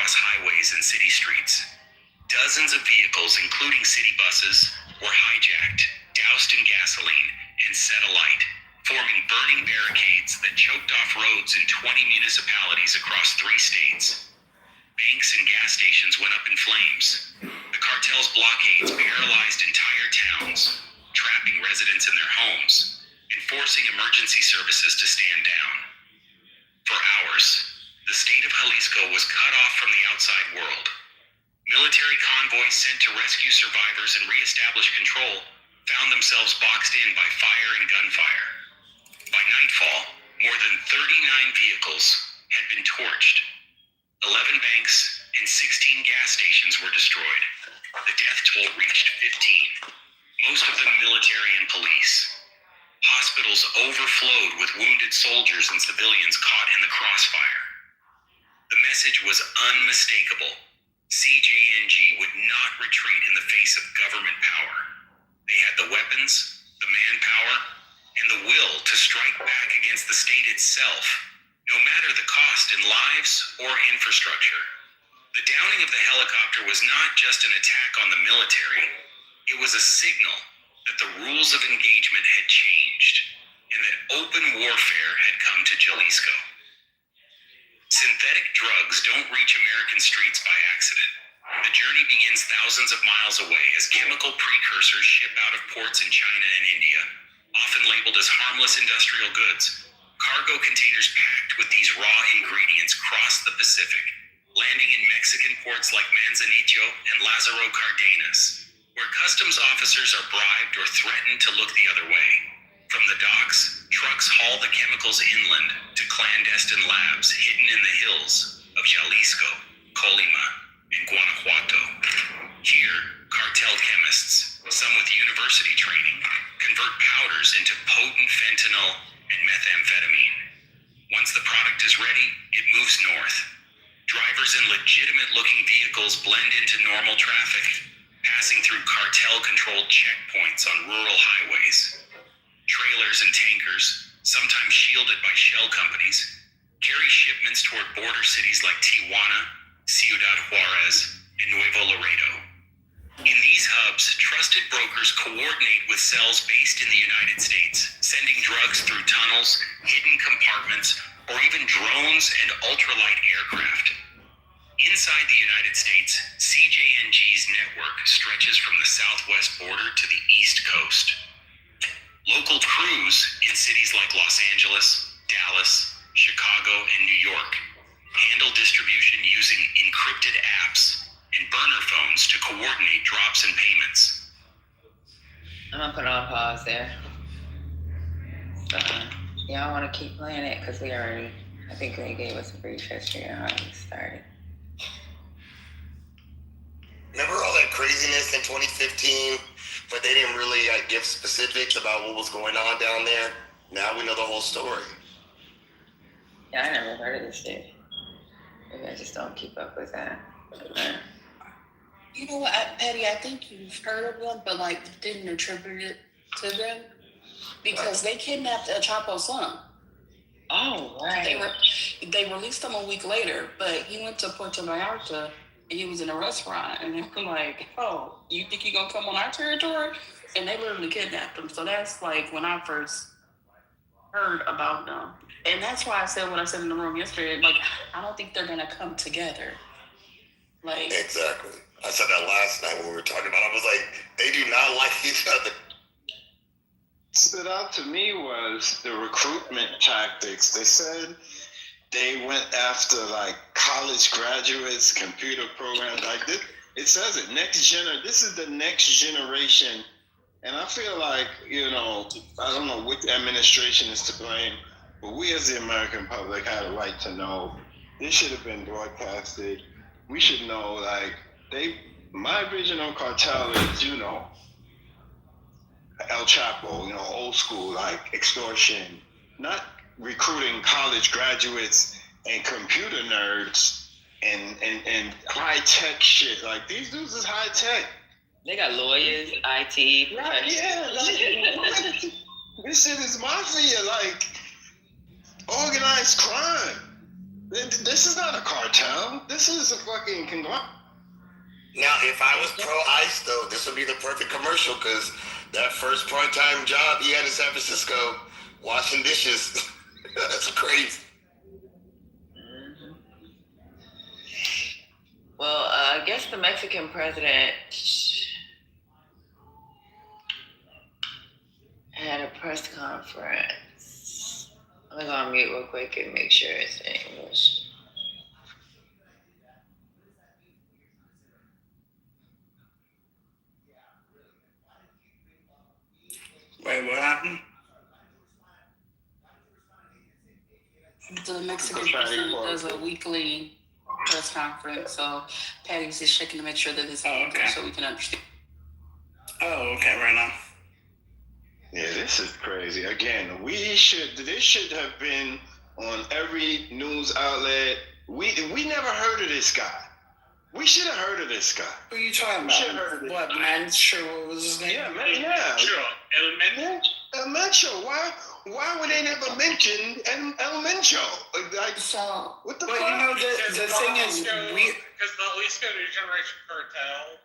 across highways and city streets. Dozens of vehicles, including city buses, were hijacked, doused in gasoline, and set alight, forming burning barricades that choked off roads in 20 municipalities across 3 states. Banks and gas stations went up in flames. The cartel's blockades paralyzed entire towns, trapping residents in their homes and forcing emergency services to stand down. For hours, the state of Jalisco was cut off from the outside world. Military convoys sent to rescue survivors and reestablish control found themselves boxed in by fire and gunfire. By nightfall, more than 39 vehicles had been torched. 11 banks and 16 gas stations were destroyed. The death toll reached 15, most of them military and police. Hospitals overflowed with wounded soldiers and civilians caught in the crossfire. The message was unmistakable. CJNG would not retreat in the face of government power. They had the weapons, the manpower, and the will to strike back against the state itself, no matter the cost in lives or infrastructure. The downing of the helicopter was not just an attack on the military. It was a signal that the rules of engagement had changed and that open warfare had come to Jalisco. Synthetic drugs don't reach American streets by accident. The journey begins thousands of miles away as chemical precursors ship out of ports in China and India, often labeled as harmless industrial goods. Cargo containers packed with these raw ingredients cross the Pacific, landing in Mexican ports like Manzanillo and Lázaro Cárdenas, where customs officers are bribed or threatened to look the other way. From the docks, trucks haul the chemicals inland to clandestine labs hidden in the hills of Jalisco, Colima, and Guanajuato. Here, cartel chemists, some with university training, convert powders into potent fentanyl and methamphetamine. Once the product is ready, it moves north. Drivers in legitimate-looking vehicles blend into normal traffic, passing through cartel-controlled checkpoints on rural highways. Trailers and tankers, sometimes shielded by shell companies, carry shipments toward border cities like Tijuana, Ciudad Juarez, and Nuevo Laredo. In these hubs, trusted brokers coordinate with cells based in the United States, sending drugs through tunnels, hidden compartments, or even drones and ultralight aircraft. Inside the United States, CJNG's network stretches from the southwest border to the east coast. Local crews in cities like Los Angeles, Dallas, Chicago, and New York handle distribution using encrypted apps and burner phones to coordinate drops and payments. I'm gonna put it on pause there. So, y'all want to keep playing it because I think they gave us a brief history on how it started. Remember all that craziness in 2015, but they didn't really give specifics about what was going on down there? Now we know the whole story. Yeah, I never heard of this shit. Maybe I just don't keep up with that. You know what, Patty, I think you've heard of them, but didn't attribute it to them because they kidnapped El Chapo's son. Oh, right. They released him a week later, but he went to Puerto Vallarta and he was in a restaurant and they were like, oh, you think you're gonna come on our territory? And they literally kidnapped him. So that's when I first heard about them. And that's why I said what I said in the room yesterday, I don't think they're gonna come together. Exactly. I said that last night when we were talking about it. I was like, they do not like each other. Stood out to me was the recruitment tactics. They said they went after college graduates, computer programs. It says it, this is the next generation. And I feel like, I don't know which administration is to blame, but we as the American public had a right to know. This should have been broadcasted. We should know, my vision on cartel is, El Chapo, old school, extortion, not recruiting college graduates and computer nerds and high-tech shit. These dudes is high-tech. They got lawyers, IT. Right, yeah, this shit is mafia, organized crime. This is not a cartel. This is a fucking conglomerate. Now, if I was pro ICE, though, this would be the perfect commercial because that first part-time job he had in San Francisco, washing dishes, that's crazy. Mhm. Well, I guess the Mexican president had a press conference. I'm gonna go on mute real quick and make sure it's in English. Wait, what happened? The Mexican president does a weekly press conference, so Patty's just checking to make sure that it's Oh, okay. so we can understand. Oh, okay, right on. Yeah, this is crazy. Again, this should have been on every news outlet. We never heard of this guy. We should have heard of this guy. Who are you talking about? What, man? Sure, what was his name? Yeah, man, yeah. Sure, Element. El Mencho. Why would they never mention El Mencho? Like, So, what the But fuck? you know, the thing is, Because the Jalisco New Generation Cartel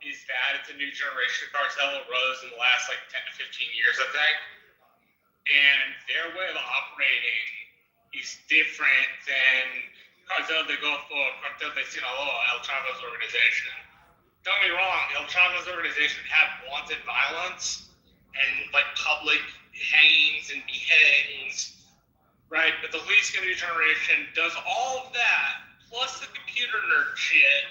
is that it's a new generation cartel that rose in the last like 10 to 15 years, I think. And their way of operating is different than Cartel de Golfo, Cartel de Sinaloa, El Chavo's organization. Don't get me wrong, El Chavo's organization had wanted violence and like public hangings and beheadings, right? But the Jalisco New Generation does all of that, plus the computer nerd shit.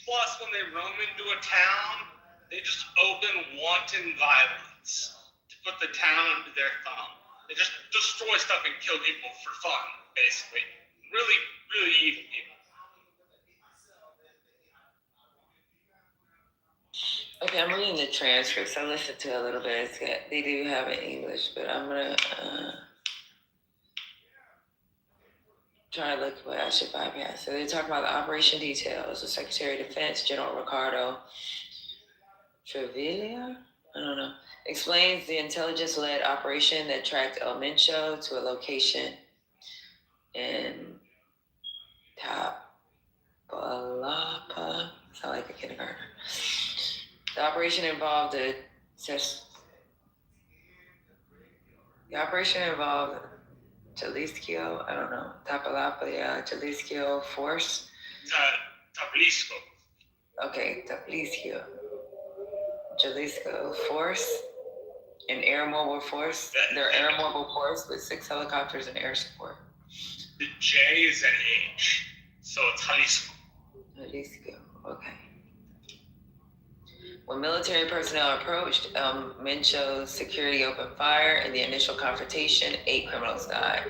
Plus, when they roam into a town, they just open wanton violence to put the town under their thumb. They just destroy stuff and kill people for fun, basically. Really, really evil people. Okay, I'm reading the transcripts. I listened to a little bit. They do have it in English, but I'm gonna try to look what I should bypass. So they talk about the operation details. The Secretary of Defense, General Ricardo Trevilla, I don't know, explains the intelligence-led operation that tracked El Mencho to a location in Tapalapa. Sound like a kindergartner. The operation involved Jalisco, I don't know, Tapalapa, yeah, Jalisco Force. Tablisco. Okay, Jalisco Force, an air mobile force. Their air mobile force with 6 helicopters and air support. The J is an H, so it's Jalisco. Jalisco, okay. When military personnel approached, El Mencho's security opened fire. In the initial confrontation, 8 criminals died.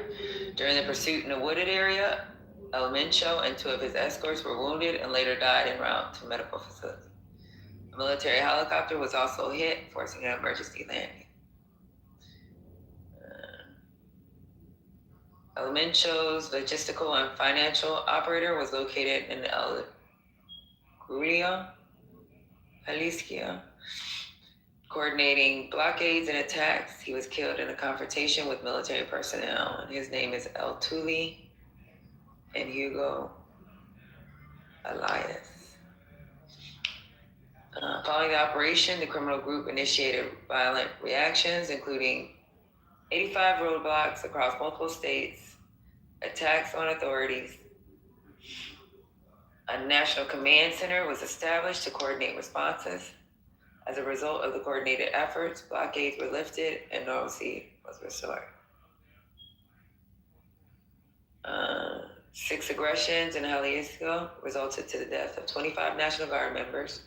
During the pursuit in a wooded area, El Mencho and 2 of his escorts were wounded and later died en route to a medical facility. A military helicopter was also hit, forcing an emergency landing. El Mencho's logistical and financial operator was located in El Curio, Jalisco, coordinating blockades and attacks. He was killed in a confrontation with military personnel, and his name is El Tuli and Hugo Elias. Following the operation, the criminal group initiated violent reactions, including 85 roadblocks across multiple states, attacks on authorities. A national command center was established to coordinate responses. As a result of the coordinated efforts, blockades were lifted and normalcy was restored. 6 aggressions in Jalisco resulted to the death of 25 National Guard members,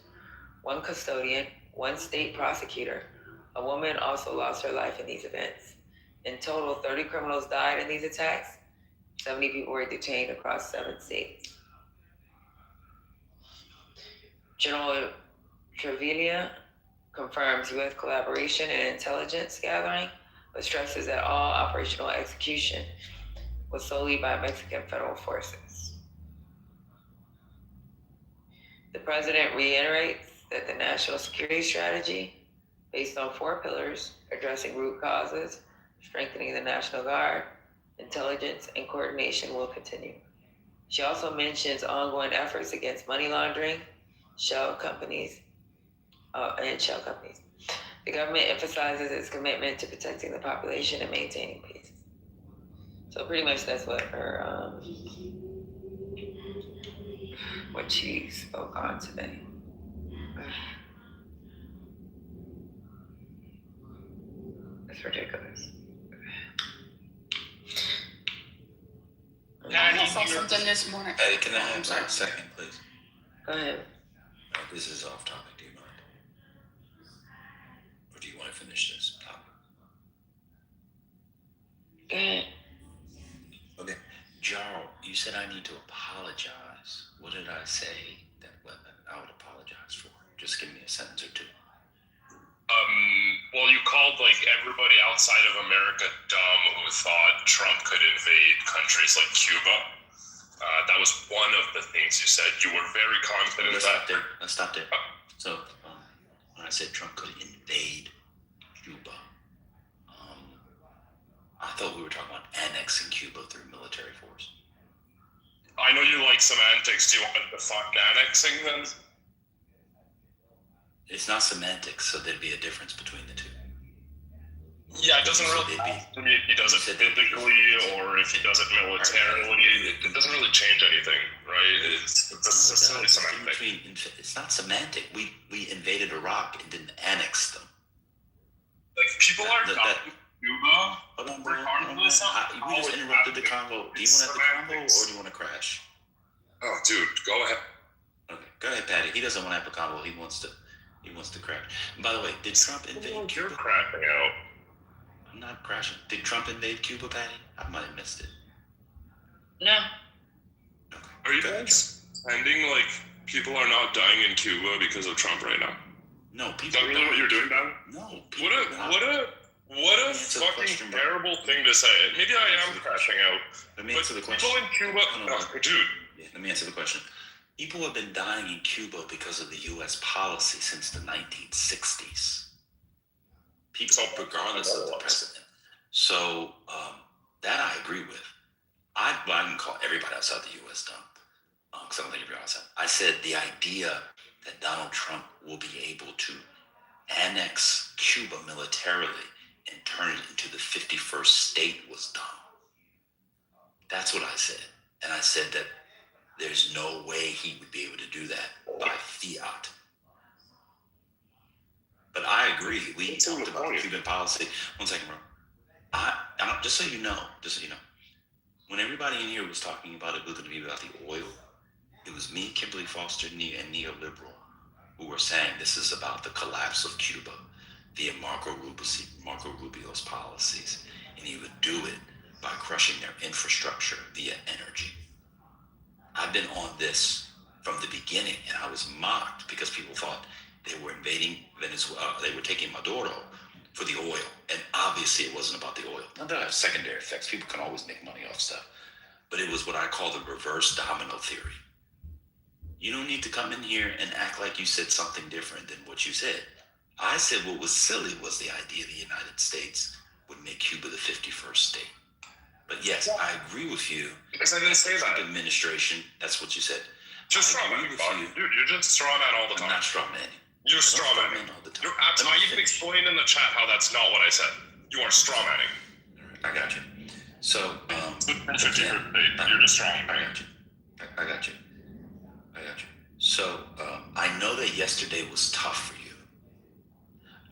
1 custodian, 1 state prosecutor. A woman also lost her life in these events. In total, 30 criminals died in these attacks. 70 people were detained across 7 states. General Trevilla confirms U.S. collaboration and intelligence gathering, but stresses that all operational execution was solely by Mexican federal forces. The president reiterates that the national security strategy, based on 4 pillars, addressing root causes, strengthening the National Guard, intelligence, and coordination, will continue. She also mentions ongoing efforts against money laundering, shell companies, and shell companies. The government emphasizes its commitment to protecting the population and maintaining peace. So pretty much that's what her what she spoke on today. It's ridiculous. I saw something this morning. Hey, can I have a second, please? Go ahead. This is off topic. Do you mind? Or do you want to finish this topic? Go ahead. Okay. Jarl, you said I need to apologize. What did I say that I would apologize for? Just give me a sentence or two. Well, you called like everybody outside of America dumb who thought Trump could invade countries like Cuba. That was one of the things you said. You were very confident that. Let's stop there. So, when I said Trump could invade Cuba, I thought we were talking about annexing Cuba through military force. I know you like semantics. Do you want to define annexing then? It's not semantics, so there'd be a difference between the two. Yeah, it doesn't really matter to me if he does it physically or if he does it militarily. It doesn't really change anything, right? It's silly semantic. It's not semantic. We invaded Iraq and didn't annex them. Like, people are talking Cuba. Hold on, bro. We just interrupted the convo. Do you want to have the convo or do you want to crash? Oh, dude, go ahead. Okay, go ahead, Patty. He doesn't want to have a convo. He wants to crash. And by the way, did Trump invade Cuba? You're crashing out. I'm not crashing. Did Trump invade Cuba, Patty? I might have missed it. No. Okay. Are you guys pretending like people are not dying in Cuba because of Trump right now? No, people. Is that really what you're doing, Dan? No. What a fucking terrible thing to say. Maybe I am crashing out. Let me answer the question. People in Cuba, dude. Yeah, let me answer the question. People have been dying in Cuba because of the U.S. policy since the 1960s. People, regardless of the president. So that I agree with. I wouldn't call everybody outside the U.S. dumb, because I don't think everybody outside. I said the idea that Donald Trump will be able to annex Cuba militarily and turn it into the 51st state was dumb. That's what I said. And I said that there's no way he would be able to do that by fiat. But I agree. We talked about Cuban policy. One second, bro. Just so you know, when everybody in here was talking about it was going to be about the oil, it was me, Kimberly Foster, and neoliberal who were saying this is about the collapse of Cuba via Marco Rubio's policies. And he would do it by crushing their infrastructure via energy. I've been on this from the beginning, and I was mocked because people thought they were invading Venezuela. They were taking Maduro for the oil, and obviously it wasn't about the oil. Not that I have secondary effects. People can always make money off stuff, but it was what I call the reverse domino theory. You don't need to come in here and act like you said something different than what you said. I said what was silly was the idea the United States would make Cuba the 51st state. But yes, I agree with you. Because I didn't say that. Trump administration, that's what you said. Just straw man, dude. You're just straw man all the time. I'm not straw man. You're straw manning all the time. I even explained in the chat how that's not what I said. You are straw manning. I got you. So, you're just straw manning. I got you. So, I know that yesterday was tough for you.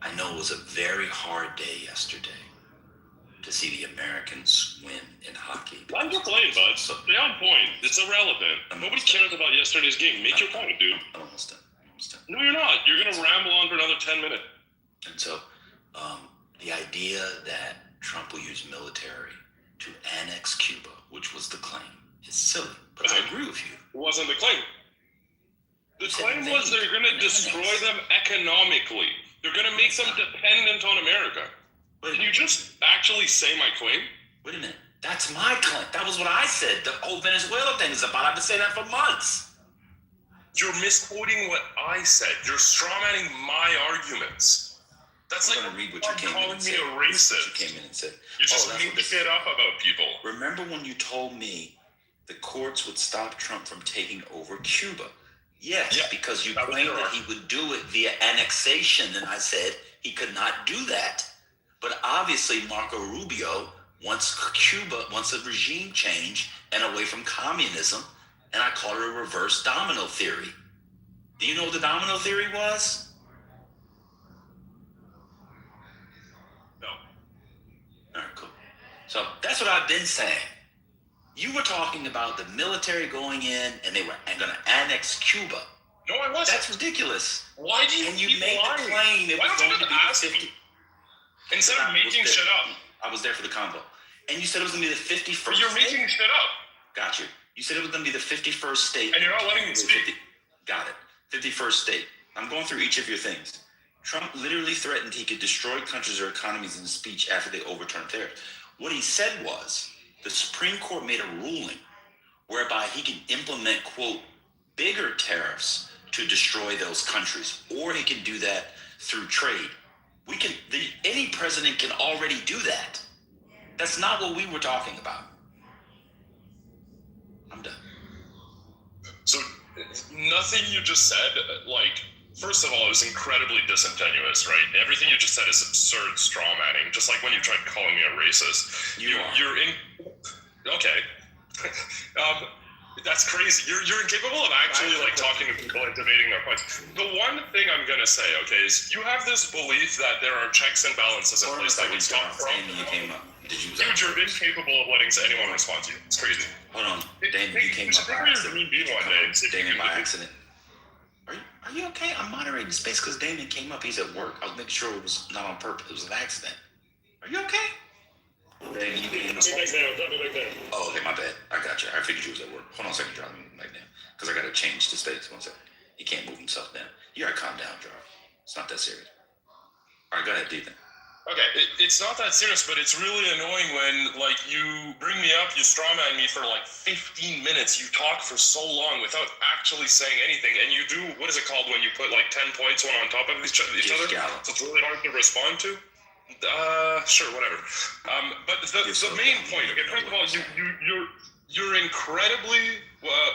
I know it was a very hard day yesterday to see the Americans win in hockey. Land your plane, bud. Stay on point. It's irrelevant. Nobody cares about yesterday's game. Make your point, dude. I'm almost done. No, you're not. You're going to ramble on for another 10 minutes. And so, the idea that Trump will use military to annex Cuba, which was the claim, is silly. But I agree with you. It wasn't the claim. The claim was they're going to destroy them economically. They're going to make them dependent on America. Can you just actually say my claim? Wait a minute. That's my claim. That was what I said. The whole Venezuela thing is about. I've been saying that for months. You're misquoting what I said. You're strawmanning my arguments. That's like read what you came calling in and me said. a racist. You came in and said. You're just making shit up about people. Remember when you told me the courts would stop Trump from taking over Cuba. Yes, Yeah, because you that was claimed your that he would do it via annexation, and I said he could not do that. But obviously, Marco Rubio wants Cuba, wants a regime change and away from communism, and I call it a reverse domino theory. Do you know what the domino theory was? No. All right, cool. So that's what I've been saying. You were talking about the military going in and they were going to annex Cuba. No, I wasn't. That's ridiculous. Why do you And you keep made lying? the claim it Why was don't you going to be just ask 50. me? Instead of I was making there. shit up. I was there for the convo. And you said it was going to be the 51st But you're state? making shit up. Got you. You said it was going to be the 51st state. And you're not letting me speak. Got it. 51st state. I'm going through each of your things. Trump literally threatened he could destroy countries or economies in a speech after they overturned tariffs. What he said was the Supreme Court made a ruling whereby he can implement, quote, bigger tariffs to destroy those countries, or he can do that through trade. Any president can already do that. That's not what we were talking about. I'm done. So, nothing you just said, like, first of all, is incredibly disingenuous, right? Everything you just said is absurd straw manning, just like when you tried calling me a racist. You're in. Okay. That's crazy. You're incapable of actually like talking to people and debating their points. The one thing I'm gonna say, okay, is you have this belief that there are checks and balances in place that would stop Trump. You came up. Did you? Dude, you're incapable of letting anyone respond to you. It's crazy. Hold on, Damon. You came up by accident. One day and see if you Damon can by do it. accident. Are you okay? I'm moderating the space because Damon came up. He's at work. I was making sure it was not on purpose. It was an accident. Are you okay? Damon, you came up. Oh, okay, my bad. I got you. I figured you was at work. Hold on a second, Jar. Let me back down because I got to change the space. 1 second. He can't move himself down. You gotta calm down, Jar. It's not that serious. All right, go ahead, Ethan. Okay, it's not that serious, but it's really annoying when, like, you bring me up, you strawman me for, like, 15 minutes. You talk for so long without actually saying anything, and you do, what is it called when you put, like, 10 points one on top of each other? So it's really hard to respond to? Sure, whatever. But the main point, okay, first of all, you're incredibly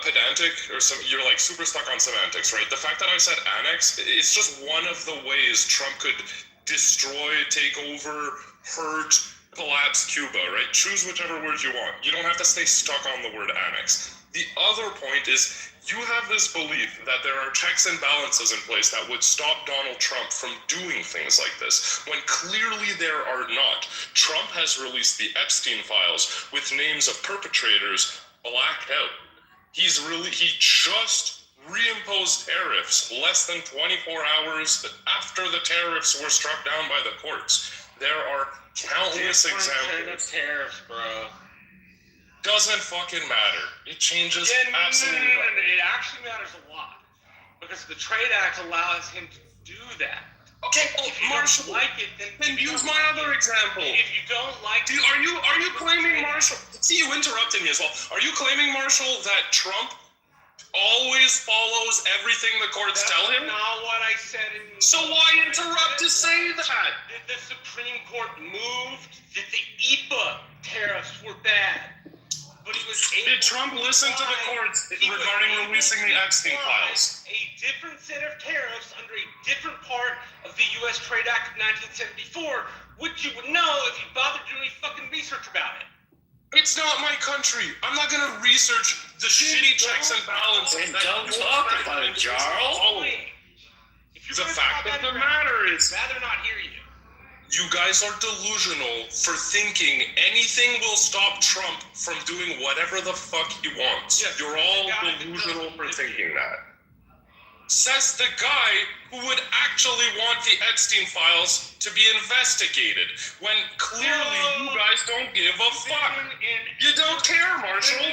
pedantic, or you're, like, super stuck on semantics, right? The fact that I said annex, it's just one of the ways Trump could destroy, take over, hurt, collapse Cuba, right? Choose whichever word you want. You don't have to stay stuck on the word annex. The other point is you have this belief that there are checks and balances in place that would stop Donald Trump from doing things like this, when clearly there are not. Trump has released the Epstein files with names of perpetrators blacked out. He just reimposed tariffs less than 24 hours after the tariffs were struck down by the courts. There are countless examples. Tariffs, bro. Doesn't fucking matter. It changes absolutely No. nothing. It actually matters a lot because the Trade Act allows him to do that. Okay, well, If you Marshall, don't like it, then use my other example. If you don't like it, Are you claiming, Marshall? See, you interrupted me as well. Are you claiming, Marshall, that Trump always follows everything the courts tell him? That's not what I said. So why interrupt to say that? The Supreme Court moved that the EPA tariffs were bad. But he was Did Trump listen to the courts regarding releasing the Epstein files? A different set of tariffs under a different part of the U.S. Trade Act of 1974, which you would know if you bothered doing any fucking research about it. It's not my country. I'm not gonna research the shitty checks and balances. Don't talk about it, Jarl. The fact of the matter is, I'd rather not hear you. you guys are delusional for thinking anything will stop Trump from doing whatever the fuck he wants. Yes, You're all the guy delusional for thinking that. Says the guy who would actually want the Epstein files to be investigated, when clearly you guys don't give a fuck. You don't care, Marshall.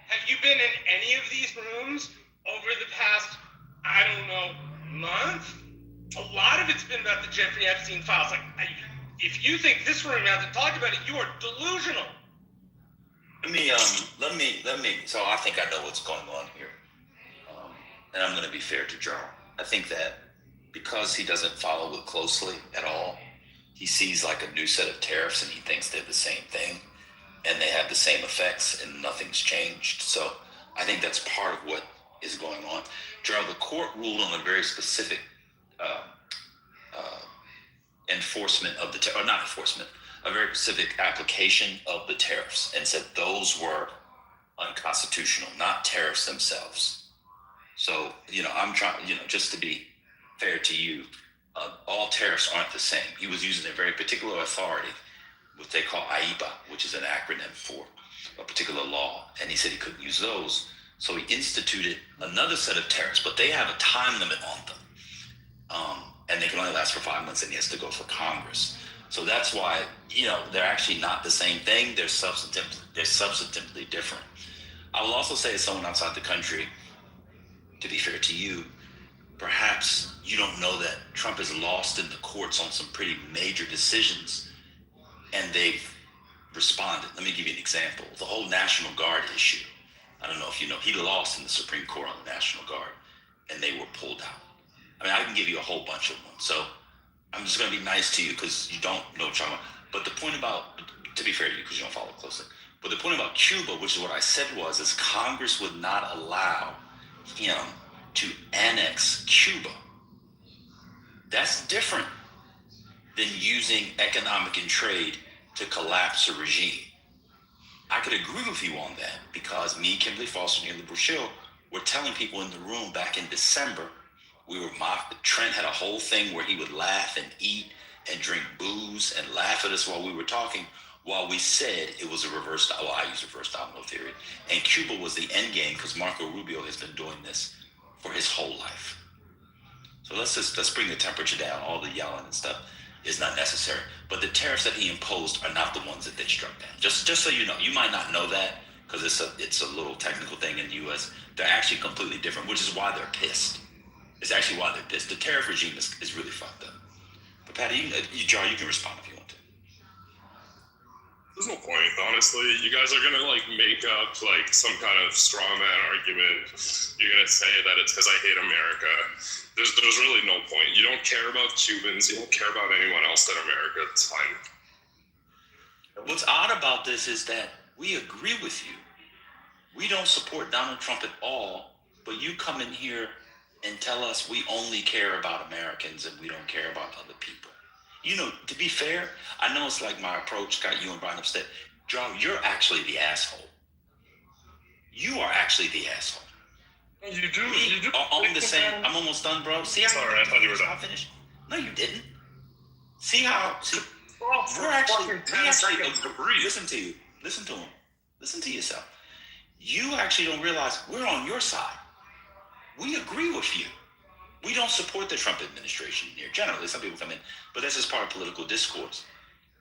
Have you been in any of these rooms over the past, I don't know, month? A lot of it's been about the Jeffrey Epstein files. Like, if you think this room hasn't talked about it, you are delusional. Let me. So I think I know what's going on here, and I'm going to be fair to Jarl. I think that because he doesn't follow it closely at all, he sees like a new set of tariffs and he thinks they're the same thing. and they have the same effects, and nothing's changed. So I think that's part of what is going on. Gerald, the court ruled on a very specific enforcement of the or not enforcement, a very specific application of the tariffs, and said those were unconstitutional, not tariffs themselves. So, I'm trying, just to be fair to you, all tariffs aren't the same. He was using a very particular authority, what they call AIPA, which is an acronym for a particular law. And he said he couldn't use those. So he instituted another set of tariffs, but they have a time limit on them. And they can only last for 5 months, and he has to go for Congress. So that's why, they're actually not the same thing. They're substantively different. I will also say, as someone outside the country, to be fair to you, perhaps you don't know that Trump is lost in the courts on some pretty major decisions, and they've responded. Let me give you an example. The whole National Guard issue. I don't know if you know, he lost in the Supreme Court on the National Guard, and they were pulled out. I mean, I can give you a whole bunch of them. So I'm just going to be nice to you because you don't know Trump. But the point about, to be fair to you, because you don't follow closely, but the point about Cuba, which is what I said is Congress would not allow him to annex Cuba. That's different than using economic and trade to collapse a regime. I could agree with you on that because me, Kimberly Foster, and Liberal Shill were telling people in the room back in December, we were mocked. Trent had a whole thing where he would laugh and eat and drink booze and laugh at us while we were talking, while we said it was a reverse, I use reverse domino theory, and Cuba was the end game because Marco Rubio has been doing this for his whole life. So let's bring the temperature down. All the yelling and stuff is not necessary. But the tariffs that he imposed are not the ones that they struck down. Just so you know, you might not know that because it's a little technical thing in the U.S. They're actually completely different, which is why they're pissed. It's actually why they're pissed. The tariff regime is really fucked up. But Patty, Jar, you can respond if you want to. There's no point, honestly. You guys are gonna make up some kind of straw man argument. You're gonna say that it's because I hate America. There's really no point. You don't care about Cubans. You don't care about anyone else than America. It's fine. What's odd about this is that we agree with you. We don't support Donald Trump at all, but you come in here and tell us we only care about Americans and we don't care about other people. To be fair, I know it's like my approach got you and Brian upset. Joe, you're actually the asshole. You are actually the asshole. You do. I'm the same. I'm almost done, bro. See how Sorry, I thought you were done. I finished? No, you didn't. See how? We actually 10 seconds to breathe. Listen to you. Listen to him. Listen to yourself. You actually don't realize we're on your side. We agree with you. We don't support the Trump administration here. Generally, some people come in, but this is part of political discourse.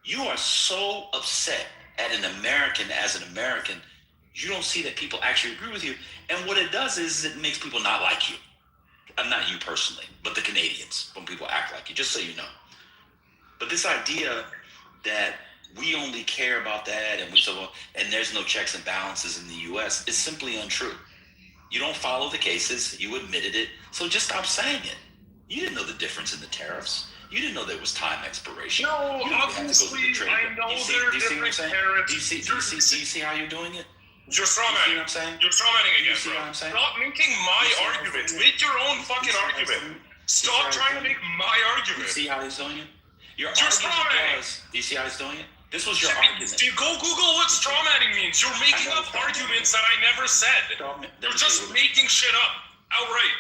You are so upset at an American as an American, you don't see that people actually agree with you. And what it does is it makes people not like you. Not you personally, but the Canadians, when people act like you, just so you know. But this idea that we only care about that and there's no checks and balances in the U.S. is simply untrue. You don't follow the cases. You admitted it. So just stop saying it. You didn't know the difference in the tariffs. You didn't know there was time expiration. No, obviously, I know there are different tariffs. Do you see how you're doing it? You're strawmanning. You see what I'm saying? You're strawmanning again, see bro. what I'm saying? Stop making my argument. Make your own fucking argument. Stop trying to make my Do you argument. see how he's doing it? Your You're argument strawmanning. was, do you see how he's doing it? This was your argument. Steve, go Google what strawmanning means. You're making up arguments that I never said. You're just making shit up. Outright.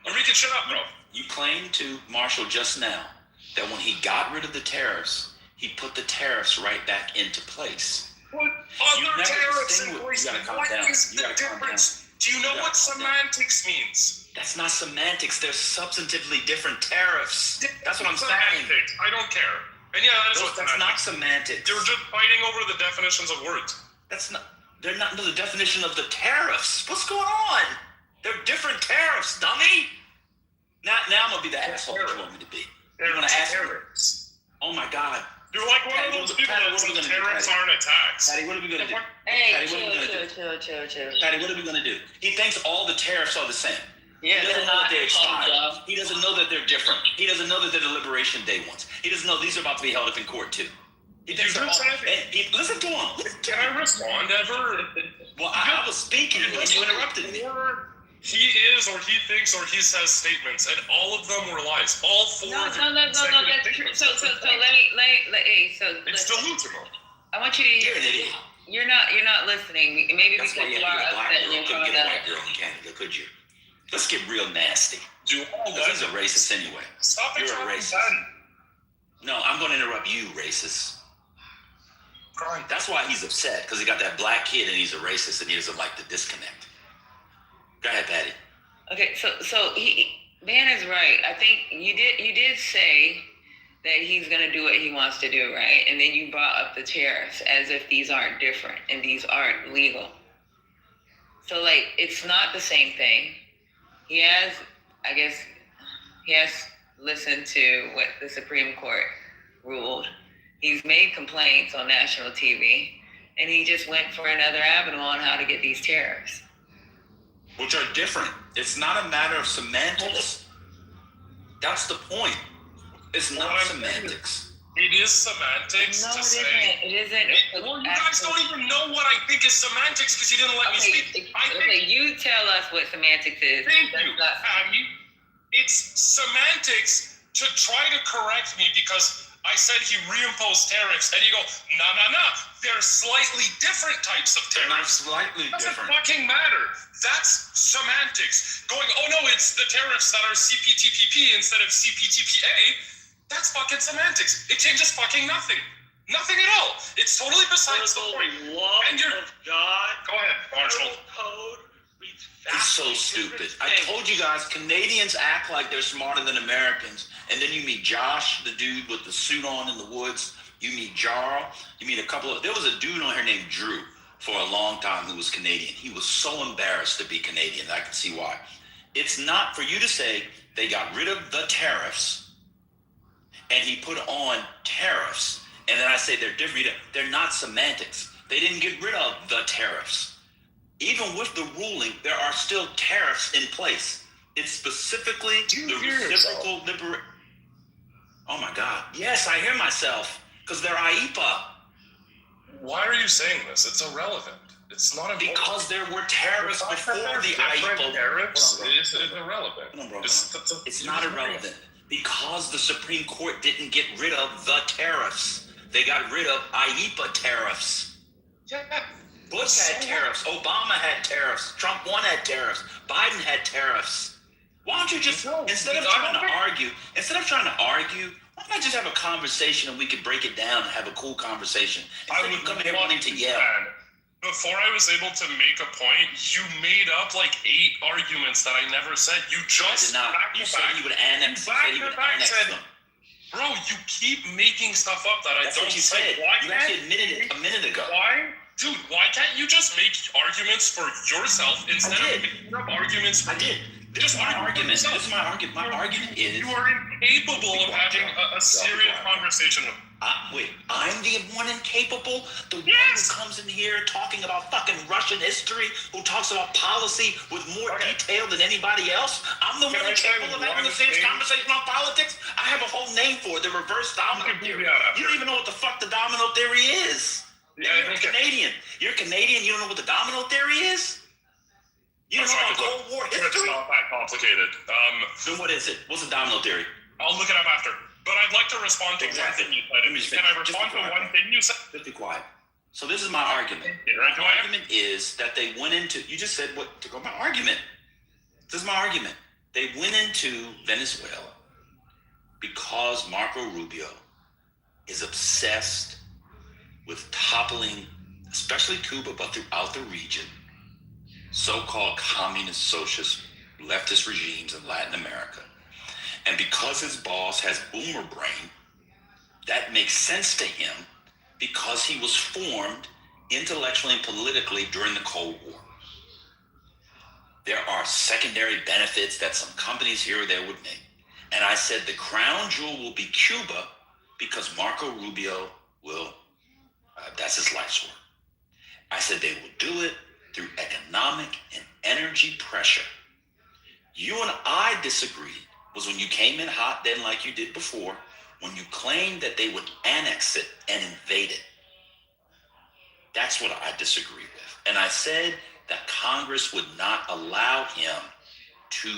You're making shit up, bro. You claimed to Marshall just now that when he got rid of the tariffs, he put the tariffs right back into place. Put other tariffs in place. What is the difference? Do you know what semantics means? That's not semantics. They're substantively different tariffs. That's what I'm saying. Semantics. I don't care. And yeah, That's not semantics. They're just fighting over the definitions of words. They're not the definition of the tariffs. What's going on? They're different tariffs, dummy. Now I'm gonna be the asshole that you want me to be. They're gonna ask tariffs. Oh my God. You're like one of those people that says tariffs aren't a tax. Patty, what are we gonna do? Hey, Patty, what are we gonna do? chill. Patty, what are we gonna do? He thinks all the tariffs are the same. Yeah, He doesn't know that they're expired. not. He doesn't know that they're different. He doesn't know that they're the Liberation Day ones. He doesn't know these are about to be held up in court too. He thinks they're all, listen to him. Can I respond ever? Well, I was speaking and you interrupted me. He is, or he thinks, or he says statements, and all of them were lies. All four. No, of that's them true. statements. So let me. It's Listen. delusional. I want you to. You're an idiot. You're not listening. Maybe That's why because you you are had a black upset girl. and you're Couldn't trying get a to. white girl in Canada, could you? Let's get real nasty. Do all Because he's a that. racist anyway. Stop You're a interrupting racist. Ben. No, I'm going to interrupt you, racist. Crying. That's why he's upset, because he got that black kid and he's a racist and he doesn't like the disconnect. Go ahead, Patty. Okay, so Dan is right. I think you did say that he's gonna do what he wants to do, right? And then you brought up the tariffs as if these aren't different and these aren't legal. So like it's not the same thing. He has listened to what the Supreme Court ruled. He's made complaints on national TV, and he just went for another avenue on how to get these tariffs. Which are different. It's not a matter of semantics. That's the point. It's not semantics. It is semantics No, to it say. isn't. It isn't. Well, you guys don't even know what I think is semantics because you didn't let me speak. Okay, you tell us what semantics is. Thank That's you. not- It's semantics to try to correct me because I said he reimposed tariffs, and you go, no. They're slightly different types of They're not tariffs. slightly Doesn't different. fucking matter. That's semantics. Going, oh no, it's the tariffs that are CPTPP instead of CPTPA. That's fucking semantics. It changes fucking nothing. Nothing at all. It's totally besides the point. Love And you're- of God. Go ahead, Marshall. Federal code reads It's so vastly stupid. different I things. told you guys, Canadians act like they're smarter than Americans. And then you meet Josh, the dude with the suit on in the woods. You meet Jarl. You meet there was a dude on here named Drew for a long time who was Canadian. He was so embarrassed to be Canadian. I can see why. It's not for you to say they got rid of the tariffs and he put on tariffs. And then I say they're different. They're not semantics. They didn't get rid of the tariffs. Even with the ruling, there are still tariffs in place. It's specifically the reciprocal liberation. Oh my God. Yes, I hear myself. Because they're IEPA. Why are you saying this? It's irrelevant. It's not important. Because there were tariffs before the IEPA. Tariffs is irrelevant. No, bro. It's It's not irrelevant. Because the Supreme Court didn't get rid of the tariffs. They got rid of IEPA tariffs. Yeah. Bush had tariffs. Obama had tariffs. Trump 1 had tariffs. Biden had tariffs. Why don't you just, instead of trying to argue, why don't I just have a conversation and we could break it down and have a cool conversation? Instead of you come here wanting to yell. Before I was able to make a point, you made up like 8 arguments that I never said. You I just did not. You said you would annex them. Bro, you keep making stuff up that That's I don't what you say. said. Why You can't actually admitted it a minute ago. Why? Dude, why can't you just make arguments for yourself instead did. of making up arguments for I did. This is my argument. This is my argument. My argument is. You are incapable of having a serious conversation with. Wait, I'm the one incapable? The one Yes! who comes in here talking about fucking Russian history, who talks about policy with more detail than anybody else? I'm the Can one I say incapable of having one a serious thing? conversation about politics? I have a whole name for it, the reverse domino can theory. do that after. You don't even know what the fuck the domino theory is. Yeah, I You're think Canadian. You're Canadian, you don't know what the domino theory is? You don't know about Cold War It's history? not that complicated. Then what is it? What's the domino theory? I'll look it up after. But I'd like to respond to Exactly. one thing you said. Let me just Can I finish. Just respond be to quiet. one thing you said? Just be quiet. So this is my argument. Right, go My ahead. argument is that they went into, you just said what, to go my argument. This is my argument. They went into Venezuela because Marco Rubio is obsessed with toppling, especially Cuba, but throughout the region, so-called communist, socialist, leftist regimes in Latin America. And because his boss has boomer brain, that makes sense to him because he was formed intellectually and politically during the Cold War. There are secondary benefits that some companies here or there would make. And I said the crown jewel will be Cuba because Marco Rubio will, that's his life's work. I said they will do it through economic and energy pressure. You and I disagreed was when you came in hot then like you did before when you claim that they would annex it and invade it. That's what I disagree with. And I said that Congress would not allow him to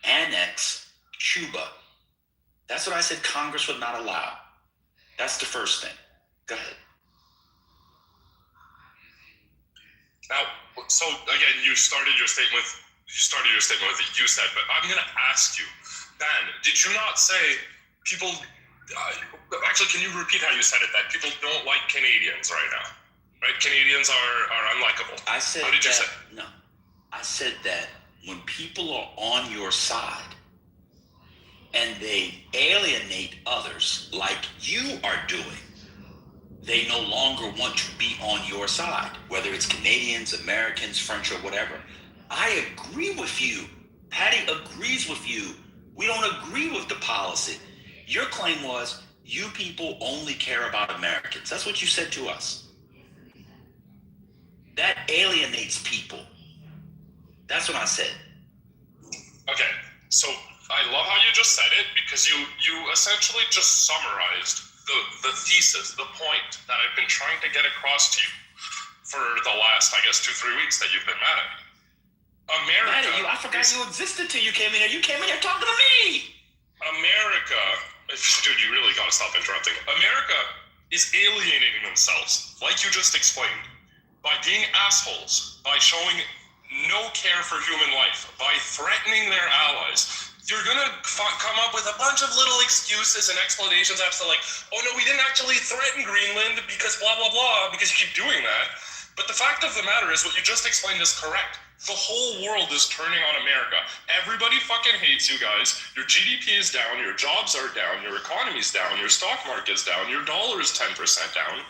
annex Cuba. That's what I said Congress would not allow. That's the first thing. Go ahead. Now, so again, you started your statement with you said, but I'm going to ask you, Ben, did you not say people, actually, can you repeat how you said it, that people don't like Canadians right now, right? Canadians are unlikable. I said how did you say? No. I said that when people are on your side and they alienate others like you are doing, they no longer want to be on your side, whether it's Canadians, Americans, French, or whatever. I agree with you. Patty agrees with you. We don't agree with the policy. Your claim was you people only care about Americans. That's what you said to us. That alienates people. That's what I said. Okay, so I love how you just said it, because you essentially just summarized the thesis, the point that I've been trying to get across to you for the last, I guess, 2-3 weeks that you've been mad at me. America. Mad at you? I forgot you existed till you came in here. You came in here talking to me. America, dude, you really gotta stop interrupting. America is alienating themselves, like you just explained, by being assholes, by showing no care for human life, by threatening their allies. You're gonna come up with a bunch of little excuses and explanations as to like, oh no, we didn't actually threaten Greenland because blah, blah, blah, because you keep doing that. But the fact of the matter is what you just explained is correct. The whole world is turning on America. Everybody fucking hates you guys. Your GDP is down, your jobs are down, your economy's down, your stock market's down, your dollar is 10% down.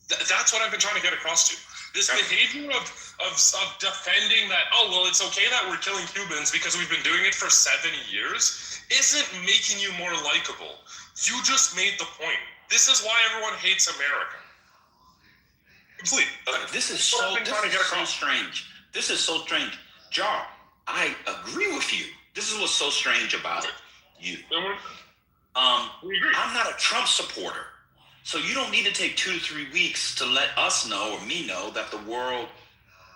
That's what I've been trying to get across to. This behavior of defending that, oh, well, it's okay that we're killing Cubans because we've been doing it for 7 years, isn't making you more likable. You just made the point. This is why everyone hates America. Complete. This is so strange. This is so strange. Jar, I agree with you. This is what's so strange about you. I'm not a Trump supporter. So you don't need to take 2 to 3 weeks to let us know or me know that the world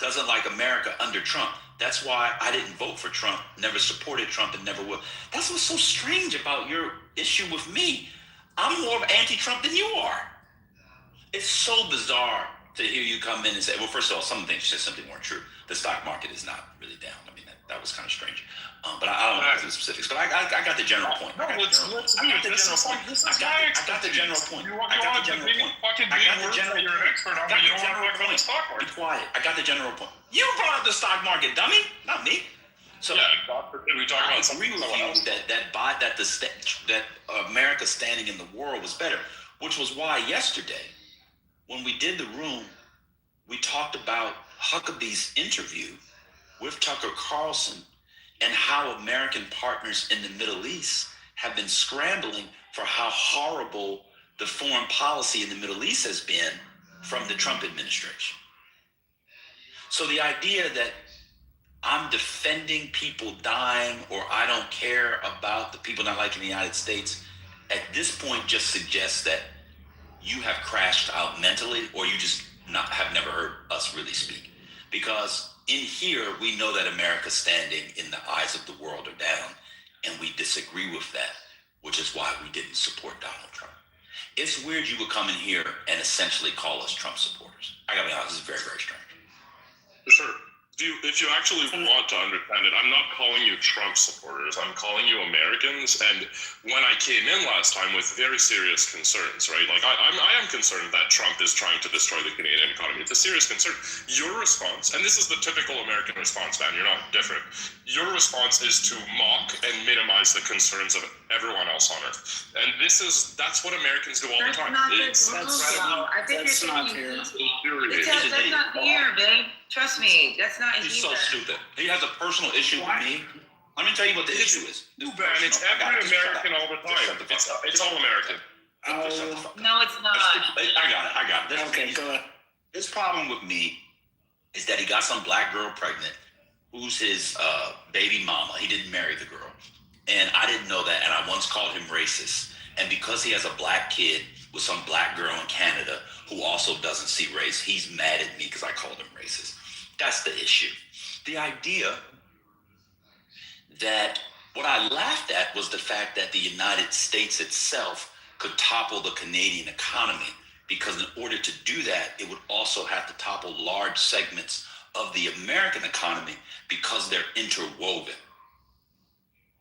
doesn't like America under Trump. That's why I didn't vote for Trump, never supported Trump, and never will. That's what's so strange about your issue with me. I'm more of anti-Trump than you are. It's so bizarre to hear you come in and say, well, first of all, some things you said simply weren't true. The stock market is not really down. I mean, that was kind of strange. But I don't know the specifics. But I got the general point. I got the general point. I got the general point. I got the general point. I got the general point. You're an expert on it. You don't want to talk about the stock market. Be quiet. I got the general point. You brought up the stock market, dummy, not me. So yeah, we talk about agree with you that America's standing in the world was better, which was why yesterday, when we did the room, we talked about Huckabee's interview with Tucker Carlson and how American partners in the Middle East have been scrambling for how horrible the foreign policy in the Middle East has been from the Trump administration. So the idea that I'm defending people dying or I don't care about the people not liking the United States at this point just suggests that you have crashed out mentally or you just have never heard us really speak. Because in here, we know that America's standing in the eyes of the world are down, and we disagree with that, which is why we didn't support Donald Trump. It's weird you would come in here and essentially call us Trump supporters. I gotta be honest, this is very, very strange. For sure. If you actually want to understand it, I'm not calling you Trump supporters. I'm calling you Americans. And when I came in last time with very serious concerns, right? Like I am concerned that Trump is trying to destroy the Canadian economy. It's a serious concern. Your response, and this is the typical American response, man, you're not different. Your response is to mock and minimize the concerns of everyone else on earth. And that's what Americans do all the time. That's not fair, babe. Trust me, that's not He's so stupid. He has a personal issue with me. Let me tell you what the issue is. Man, it's every American all the time. It's all American. No, it's not. I got it. Okay, go ahead. His problem with me is that he got some black girl pregnant who's his baby mama. He didn't marry the girl. And I didn't know that. And I once called him racist. And because he has a black kid with some black girl in Canada who also doesn't see race, he's mad at me because I called him racist. That's the issue. The idea that what I laughed at was the fact that the United States itself could topple the Canadian economy, because in order to do that, it would also have to topple large segments of the American economy because they're interwoven.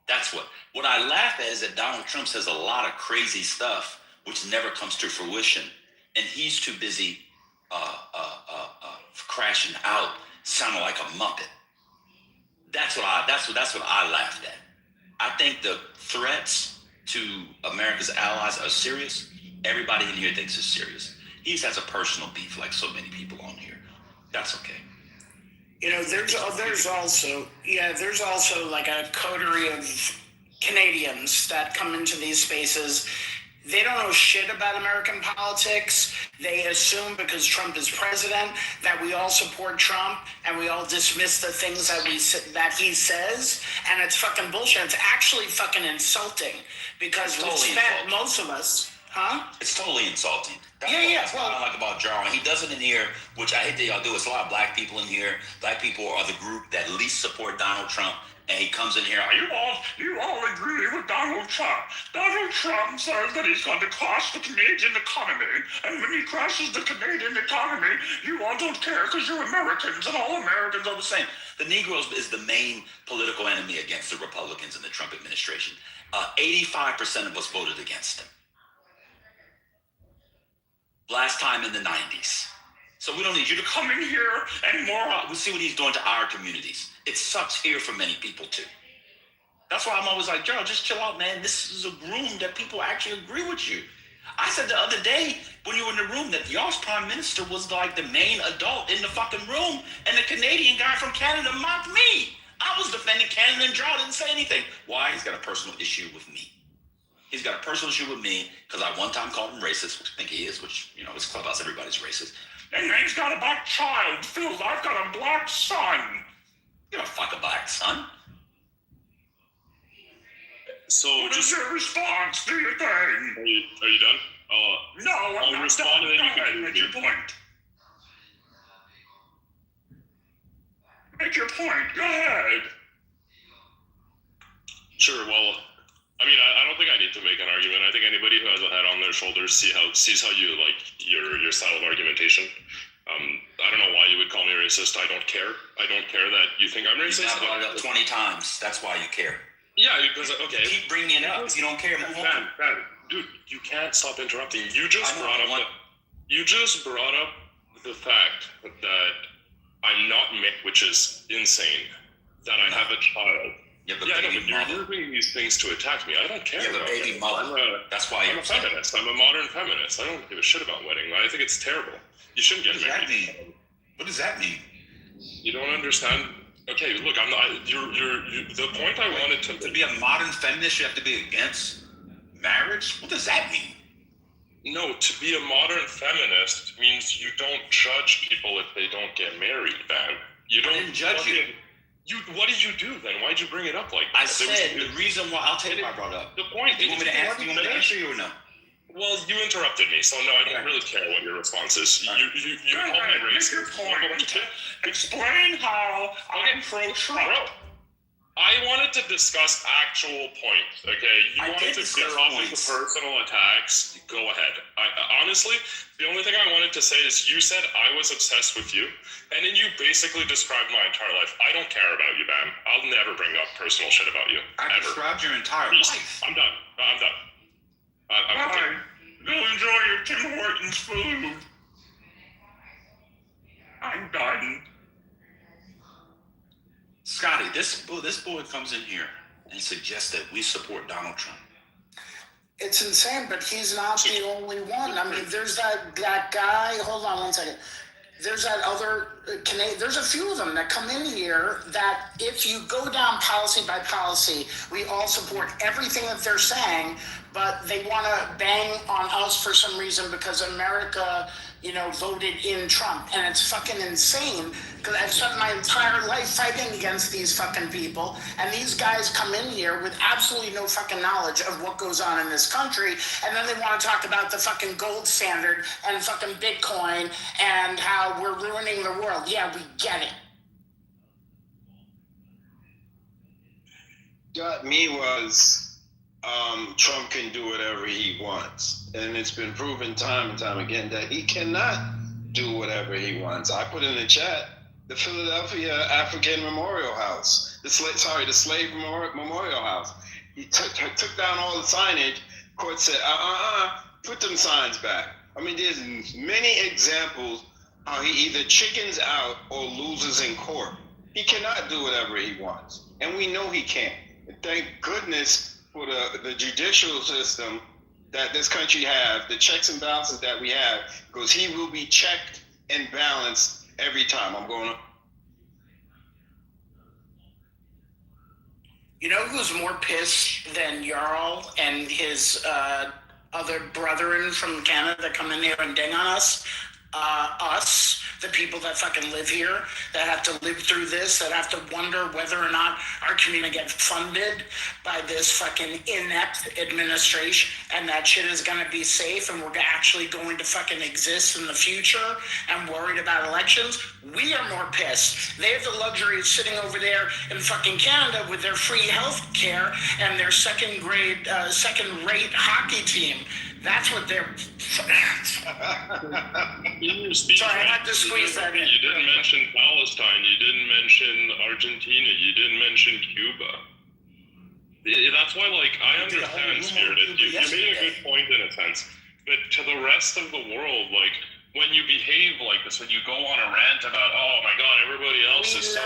That's what I laugh at is that Donald Trump says a lot of crazy stuff which never comes to fruition, and he's too busy crashing out, sounding like a muppet. That's what I laughed at. I think the threats to America's allies are serious. Everybody in here thinks it's serious. He just has a personal beef, like so many people on here. That's okay. You know, there's also like a coterie of Canadians that come into these spaces. They don't know shit about American politics. They assume because Trump is president that we all support Trump and we all dismiss the things that he says, and it's fucking bullshit. It's actually fucking insulting because we spent most of us, It's totally insulting. That's Well, what I like about Jarwin. He does it in here, which I hate that y'all do. It's a lot of black people in here. Black people are the group that least support Donald Trump. And he comes in here, you all agree with Donald Trump. Donald Trump says that he's going to crash the Canadian economy. And when he crashes the Canadian economy, you all don't care because you're Americans and all Americans are the same. The Negroes is the main political enemy against the Republicans in the Trump administration. 85% of us voted against him. Last time in the 90s. So we don't need you to come in here anymore. We'll see what he's doing to our communities. It sucks here for many people too. That's why I'm always like, Gerald, just chill out, man. This is a room that people actually agree with you. I said the other day when you were in the room that y'all's prime minister was like the main adult in the fucking room, and the Canadian guy from Canada mocked me. I was defending Canada and Gerald didn't say anything. Why? He's got a personal issue with me. He's got a personal issue with me because I one time called him racist, which I think he is, which, you know, it's Clubhouse, everybody's racist. And he's got a black child, Phil. I've got a black son. You don't fuck a black son. So What is your response to your thing? Are you done? No, I'm not respond done. and then you Go can ahead, make your point. Make your point. Go ahead. Sure. Well, I mean, I don't think I need to make an argument. I think anybody who has a head on their shoulders sees how you like your style of argumentation. I don't know why you would call me racist. I don't care. I don't care that you think I'm racist. You've brought it up 20 times. That's why you care. Yeah, because okay. Keep bringing it up. If you don't care, move on. Man, dude, you can't stop interrupting. You just brought up the fact that I'm not mixed, which is insane. That I have a child. Yeah, but But baby you're mother. using these things to attack me. I don't care. Yeah, but about baby it. mother. That's why I'm you're a feminist. I'm a modern feminist. I don't give a shit about wedding. I think it's terrible. You shouldn't What get does that married. mean? What does that mean? You don't understand. Okay, look, I'm not. You're the point I wanted To to. be a modern feminist, you have to be against marriage? What does that mean? No, to be a modern feminist means you don't judge people if they don't get married, man. You don't didn't judge you. What did you do then? Why'd you bring it up like that? I said the reason why. I'll tell you why I brought it up. The point. You want me to answer? You want me to answer you or no? Well, you interrupted me, so no, I don't really care what your response is. You called me racist. Explain how I'm pro-Trump. I wanted to discuss actual points, okay? You I wanted did to veer discuss off into points. personal attacks. Go ahead. Honestly, the only thing I wanted to say is you said I was obsessed with you, and then you basically described my entire life. I don't care about you, man. I'll never bring up personal shit about you. I ever. described your entire Peace. life. I'm done. I'm done. I'm Fine. Go enjoy your Tim Hortons food. I'm done. Scotty, this boy comes in here and suggests that we support Donald Trump. it's insane, but he's not the only one. I mean, there's that guy, hold on one second. There's that other Canadian, there's a few of them that come in here that if you go down policy by policy, we all support everything that they're saying, but they want to bang on us for some reason because America, voted in Trump. And it's fucking insane because I've spent my entire life fighting against these fucking people. And these guys come in here with absolutely no fucking knowledge of what goes on in this country. And then they want to talk about the fucking gold standard and fucking Bitcoin and how we're ruining the world. Yeah, we get it. Got me was Trump can do whatever he wants. And it's been proven time and time again that he cannot do whatever he wants. I put in the chat the Philadelphia African Memorial House, the slave memorial house. He took down all the signage. Court said, put them signs back. I mean, there's many examples how he either chickens out or loses in court. He cannot do whatever he wants. And we know he can't. And thank goodness for the judicial system that this country have, the checks and balances that we have, because he will be checked and balanced every time. I'm going to... You know who's more pissed than Jarl and his other brethren from Canada that come in here and ding on us? Us, the people that fucking live here, that have to live through this, that have to wonder whether or not our community gets funded by this fucking inept administration, and that shit is going to be safe, and we're actually going to fucking exist in the future, and worried about elections. We are more pissed. They have the luxury of sitting over there in fucking Canada with their free health care and their second-rate hockey team. That's what they're... In your speech, Sorry, I had to squeeze that in. You didn't mention Palestine. You didn't mention Argentina. You didn't mention Cuba. That's why, I understand, Spirited. You made a good point in a sense. But to the rest of the world, when you behave like this, when you go on a rant about, oh my God, everybody else is so,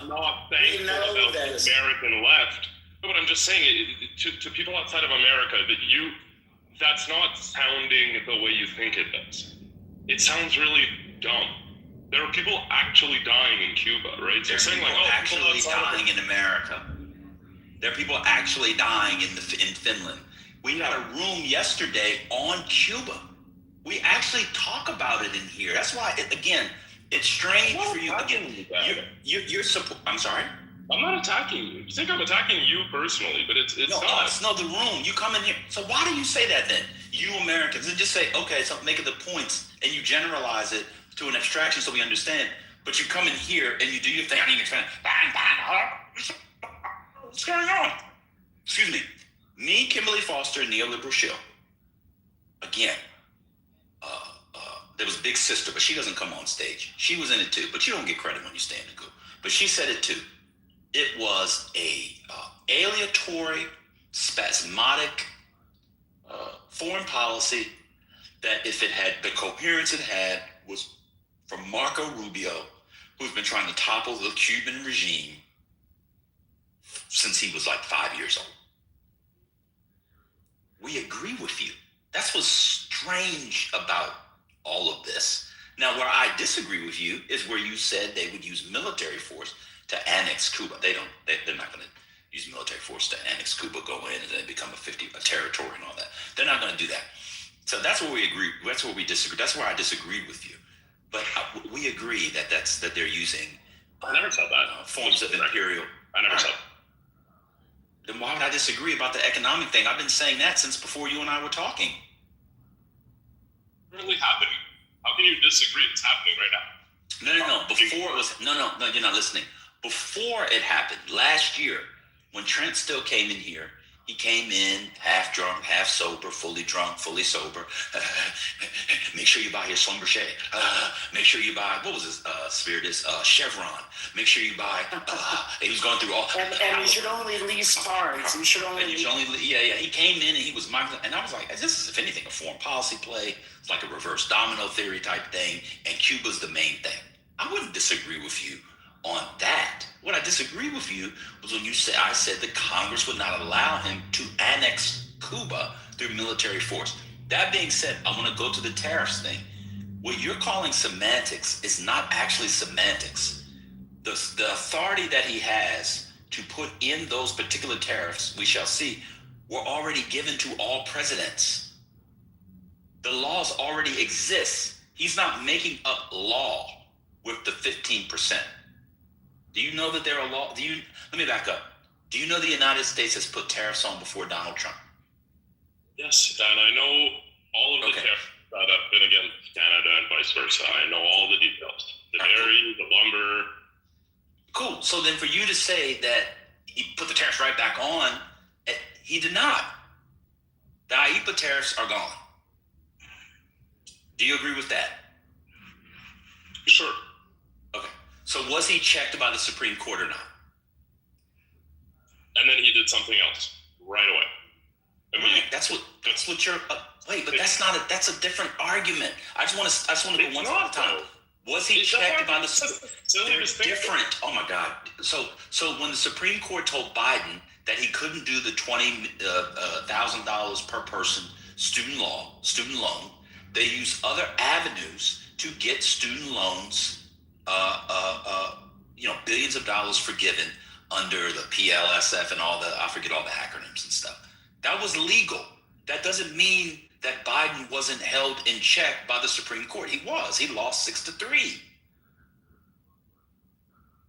not thankful about the American left. But I'm just saying, to people outside of America, that's not sounding the way you think it does. It sounds really dumb. There are people actually dying in Cuba, right? So There's people actually dying in America. There are people actually dying in Finland. We had a room yesterday on Cuba. We actually talk about it in here. That's why, it's strange for you. Again, you're I'm sorry? I'm not attacking you. You think I'm attacking you personally, but it's not. No, the room. You come in here. So why do you say that then? You Americans, and just say, okay, so make it the points, and you generalize it to an abstraction so we understand. But you come in here and you do your thing. What's going on? Excuse me. Me, Kimberly Foster, and Neoliberal Shill. Again, there was Big Sister, but she doesn't come on stage. She was in it too, but you don't get credit when you stand in group. But she said it too. It was a aleatory, spasmodic foreign policy that, if it had the coherence it had, was from Marco Rubio, who's been trying to topple the Cuban regime since he was 5 years old. We agree with you. That's what's strange about all of this. Now, where I disagree with you is where you said they would use military force to annex Cuba. They're not going to use military force to annex Cuba, go in and then become a territory and all that. They're not going to do that. So that's where we agree. That's where we disagree. That's where I disagreed with you. But we agree that they're using. I never said that. Forms of imperial. I never said. Then why would I disagree about the economic thing? I've been saying that since before you and I were talking. It's really happening. How can you disagree? It's happening right now. No. Before it was no. You're not listening. Before it happened last year, when Trent still came in here, he came in half drunk, half sober, fully drunk, fully sober. Make sure you buy your Schlumberger. Make sure you buy, what was his Spiritus? Chevron. Make sure you buy, he was going through all. And you should only lease cars. You should only Yeah. He came in and he was Michael, and I was like, this is, if anything, a foreign policy play. It's like a reverse domino theory type thing, and Cuba's the main thing. I wouldn't disagree with you on that. What I disagree with you was when I said that Congress would not allow him to annex Cuba through military force. That being said, I want to go to the tariffs thing. What you're calling semantics is not actually semantics. The authority that he has to put in those particular tariffs, we shall see, were already given to all presidents. The laws already exist. He's not making up law with the 15%. Do you know that there are law? Let me back up. Do you know the United States has put tariffs on before Donald Trump? Yes, and I know all of the tariffs that have been against Canada and vice versa. I know all the details. The dairy, the lumber. Cool. So then for you to say that he put the tariffs right back on, he did not. The IEEPA tariffs are gone. Do you agree with that? Sure. Okay. So was he checked by the Supreme Court or not? And then he did something else right away. I mean, that's what you're. Wait, but that's a different argument. I just want to go one step at a time. Was he checked by the? They're different. Oh my God. So when the Supreme Court told Biden that he couldn't do the $20,000 per person student loan, they used other avenues to get student loans, billions of dollars forgiven under the PLSF and I forget all the acronyms and stuff. That was legal. That doesn't mean that Biden wasn't held in check by the Supreme Court. He was. He lost 6-3.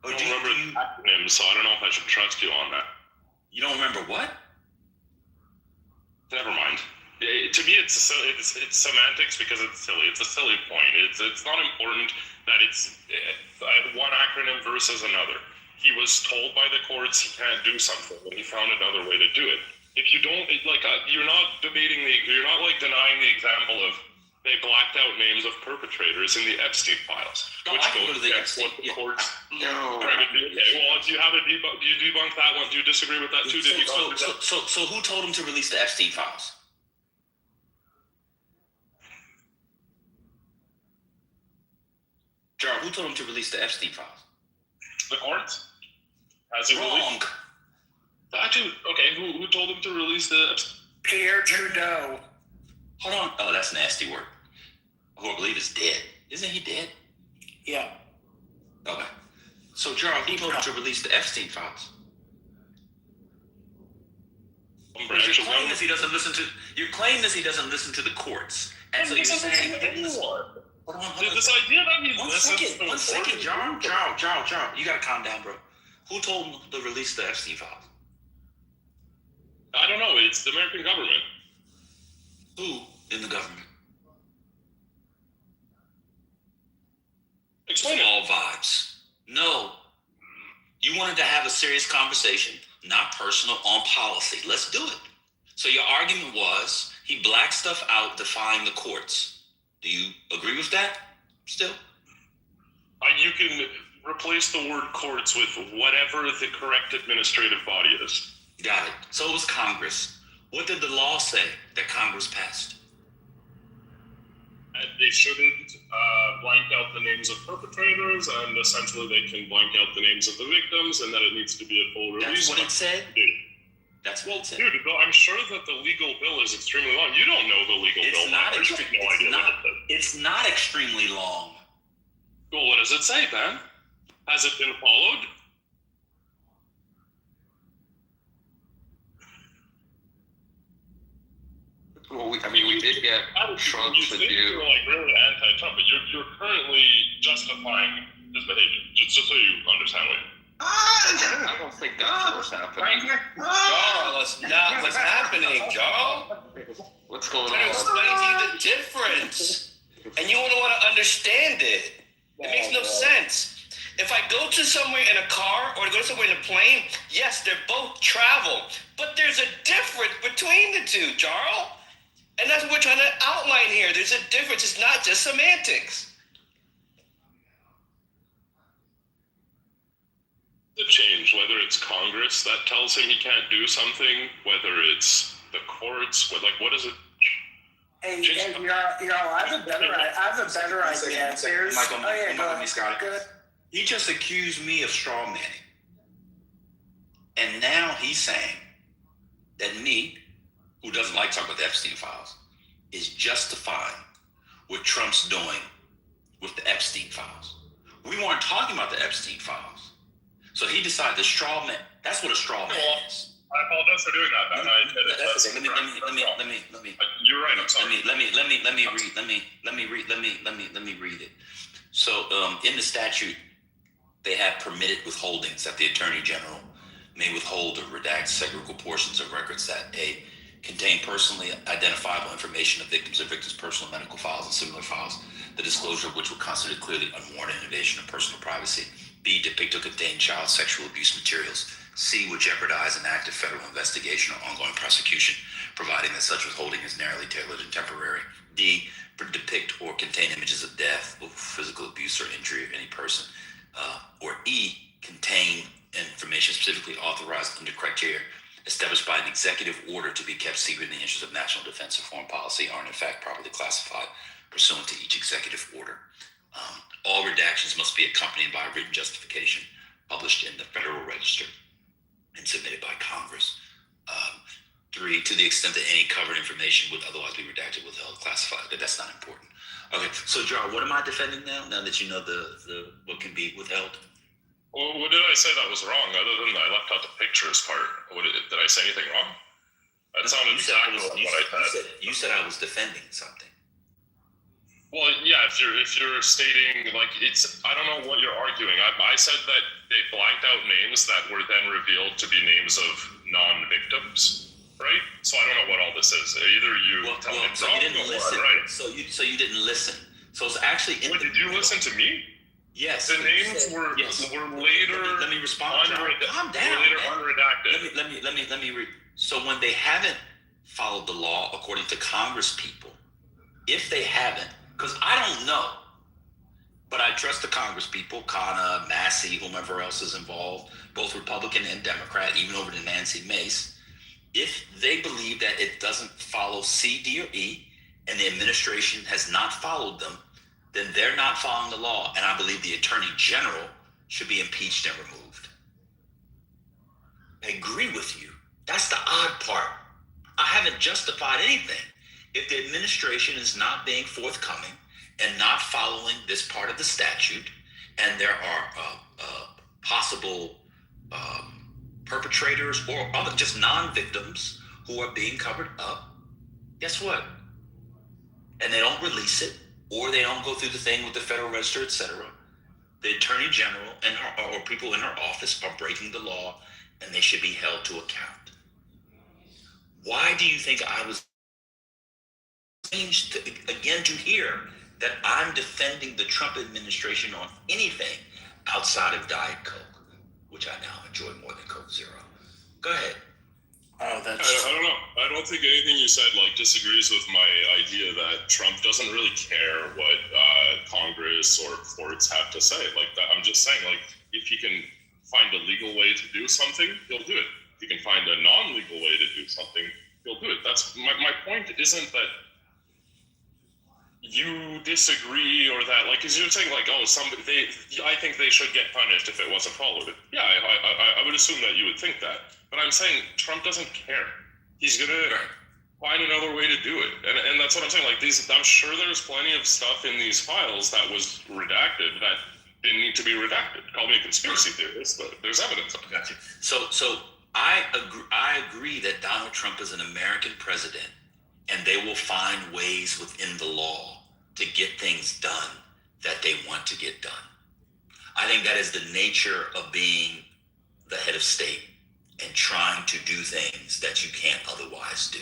I don't remember the acronyms, so I don't know if I should trust you on that. You don't remember what? Never mind. To me, it's semantics because it's silly. It's a silly point. It's not important that it's one acronym versus another. He was told by the courts he can't do something, and he found another way to do it. If you don't, you're not debating you're not denying the example of they blacked out names of perpetrators in the Epstein files. No, I can go to the Epstein. The courts. No. Okay, well, do you debunk that one? Do you disagree with that too? So who told him to release the Epstein files? Gerald, who told him to release the Epstein files? The courts. Has it Wrong. Okay, who told him to release the Epstein? Pierre Trudeau. Hold on. Oh, that's a nasty word. Who I believe is dead. Isn't he dead? Yeah. Okay. So, Gerald, who told him to release the Epstein files? Your claim is he doesn't listen to the courts. And so you're saying this idea that he listens to one second, Gerald. You gotta calm down, bro. Who told him to release the Epstein files? I don't know. It's the American government. Who in the government? Explain all vibes. No. You wanted to have a serious conversation, not personal, on policy. Let's do it. So your argument was he blacked stuff out defying the courts. Do you agree with that still? You can replace the word courts with whatever the correct administrative body is. Got it. So it was Congress. What did the law say that Congress passed? They shouldn't blank out the names of perpetrators, and essentially they can blank out the names of the victims, and that it needs to be a full release. That's what it said? That's what it said. Dude, I'm sure that the legal bill is extremely long. You don't know the legal bill. It's not extremely long. Well, what does it say, Ben? Has it been followed? Well, we did get Trump to do. You're really anti-Trump, but you're currently justifying his behavior. Just so you understand what. I don't think that's what's happening. Joel, what's happening, Joel? What's going I'm on? explaining to you the difference, and you don't want to understand it. It makes no sense. If I go to somewhere in a car or go somewhere in a plane, yes, they're both travel, but there's a difference between the two, Jarl. And that's what we're trying to outline here. There's a difference. It's not just semantics. The change, whether it's Congress that tells him he can't do something, whether it's the courts, what is it? Hey, I have a better idea. Michael, He just accused me of straw manning. And now he's saying that me, who doesn't like talking about the Epstein files, is justifying what Trump's doing with the Epstein files. We weren't talking about the Epstein files. So he decided to straw man. That's what a straw man is. I apologize for doing that, man. I admit it. That's That's okay. Let me. You're right. I'm sorry. Let me read it. So, in the statute, they have permitted withholdings that the Attorney General may withhold or redact segregable portions of records that A, contain personally identifiable information of victims or victims' personal medical files and similar files, the disclosure of which would constitute clearly unwarranted invasion of personal privacy. B, depict or contain child sexual abuse materials. C, would jeopardize an active federal investigation or ongoing prosecution, providing that such withholding is narrowly tailored and temporary. D, depict or contain images of death, or physical abuse or injury of any person. Or E, contain information specifically authorized under criteria established by an executive order to be kept secret in the interest of national defense or foreign policy are in fact properly classified pursuant to each executive order. All redactions must be accompanied by a written justification published in the Federal Register and submitted by Congress. 3, to the extent that any covered information would otherwise be redacted, withheld, classified. That's not important. Okay, so Jar, what am I defending now? Now that you know the what can be withheld? Well, what did I say that was wrong? Other than I left out the pictures part. Did I say anything wrong? That sounded exactly what I said. You said I was defending something. Well, yeah. If you're stating like I don't know what you're arguing. I said that they blanked out names that were then revealed to be names of non-victims, right? So I don't know what all this is. Either you tell me so you didn't listen. Right. So you didn't listen. So it's actually. Did you listen to me? Yes. The names were later. Let me respond. Calm down. Were later unredacted. Let me read. So when they haven't followed the law according to Congress people, if they haven't, because I don't know, but I trust the Congress people, Kana, Massey, whomever else is involved, both Republican and Democrat, even over to Nancy Mace. If they believe that it doesn't follow C, D, or E, and the administration has not followed them, then they're not following the law, and I believe the Attorney General should be impeached and removed. I agree with you. That's the odd part. I haven't justified anything. If the administration is not being forthcoming and not following this part of the statute, and there are possible perpetrators or other just non-victims who are being covered up, guess what? And they don't release it, or they don't go through the thing with the Federal Register, etc. The Attorney General and or people in her office are breaking the law, and they should be held to account. Why do you think I was changed again to hear that I'm defending the Trump administration on anything outside of Diet Coke, which I now enjoy more than Coke Zero? Go ahead. I don't know. I don't think anything you said disagrees with my idea that Trump doesn't really care what Congress or courts have to say. I'm just saying, if he can find a legal way to do something, he'll do it. If he can find a non-legal way to do something, he'll do it. That's my point. Isn't that you disagree or that because you're saying I think they should get punished if it wasn't followed. Yeah, I would assume that you would think that. But I'm saying Trump doesn't care. He's gonna find another way to do it, and that's what I'm saying. I'm sure there's plenty of stuff in these files that was redacted that didn't need to be redacted. Call me a conspiracy theorist, but there's evidence of it. Gotcha. So I agree that Donald Trump is an American president, and they will find ways within the law to get things done that they want to get done. I think that is the nature of being the head of state and trying to do things that you can't otherwise do,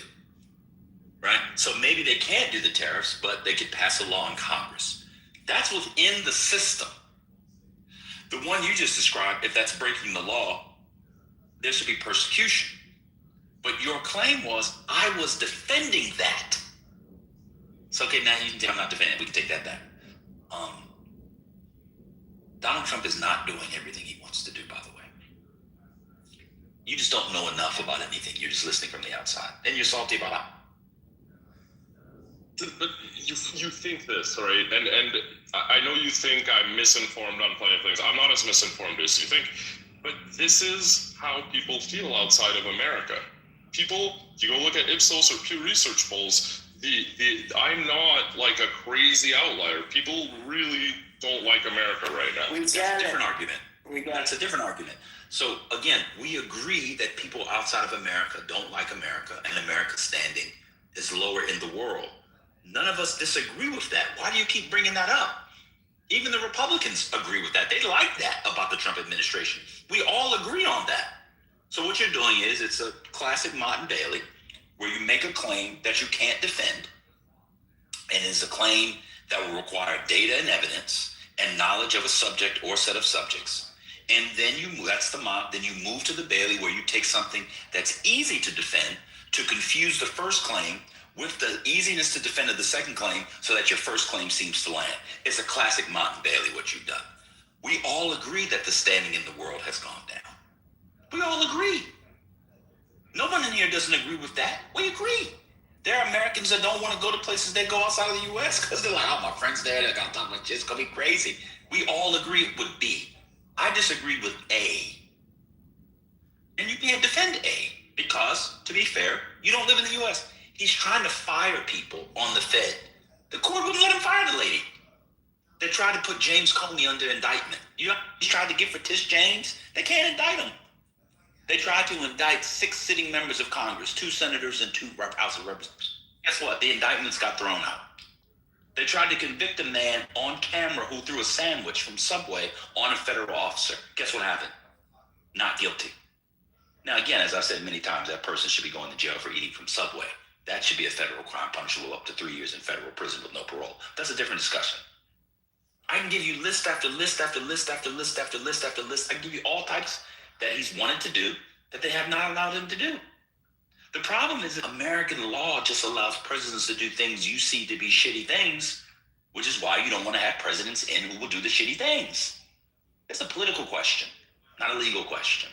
right? So maybe they can't do the tariffs, but they could pass a law in Congress. That's within the system. The one you just described, if that's breaking the law, there should be persecution. But your claim was, I was defending that. So, okay, now you can tell I'm not defending it. We can take that back. Donald Trump is not doing everything he wants to do, by the way. You just don't know enough about anything. You're just listening from the outside. And you're salty about it. But you think this, right? And I know you think I'm misinformed on plenty of things. I'm not as misinformed as you think. But this is how people feel outside of America. People, if you go look at Ipsos or Pew Research polls, I'm not like a crazy outlier. People really don't like America right now. That's a different argument. That's a different argument. So again, we agree that people outside of America don't like America, and America's standing is lower in the world. None of us disagree with that. Why do you keep bringing that up? Even the Republicans agree with that. They like that about the Trump administration. We all agree on that. So what you're doing is, it's a classic Martin Bailey, where you make a claim that you can't defend, and it's a claim that will require data and evidence and knowledge of a subject or set of subjects. And then then you move to the Bailey, where you take something that's easy to defend to confuse the first claim with the easiness to defend of the second claim, so that your first claim seems to land. It's a classic Martin Bailey, what you've done. We all agree that the standing in the world has gone down. We all agree. No one in here doesn't agree with that. We agree. There are Americans that don't want to go to places that go outside of the U.S. because they're like, oh, my friend's there. They're going to talk like, it's going to be crazy. We all agree with B. I disagree with A. And you can't defend A because, to be fair, you don't live in the U.S. He's trying to fire people on the Fed. The court wouldn't let him fire the lady. They tried to put James Comey under indictment. You know, he tried to get for Tish James. They can't indict him. They tried to indict 6 sitting members of Congress, 2 senators and 2 House of Representatives. Guess what? The indictments got thrown out. They tried to convict a man on camera who threw a sandwich from Subway on a federal officer. Guess what happened? Not guilty. Now, again, as I've said many times, that person should be going to jail for eating from Subway. That should be a federal crime, punishable up to 3 years in federal prison with no parole. That's a different discussion. I can give you list after list after list after list after list after list. I can give you all types that he's wanted to do that they have not allowed him to do. The problem is that American law just allows presidents to do things you see to be shitty things, which is why you don't want to have presidents in who will do the shitty things. It's a political question, not a legal question.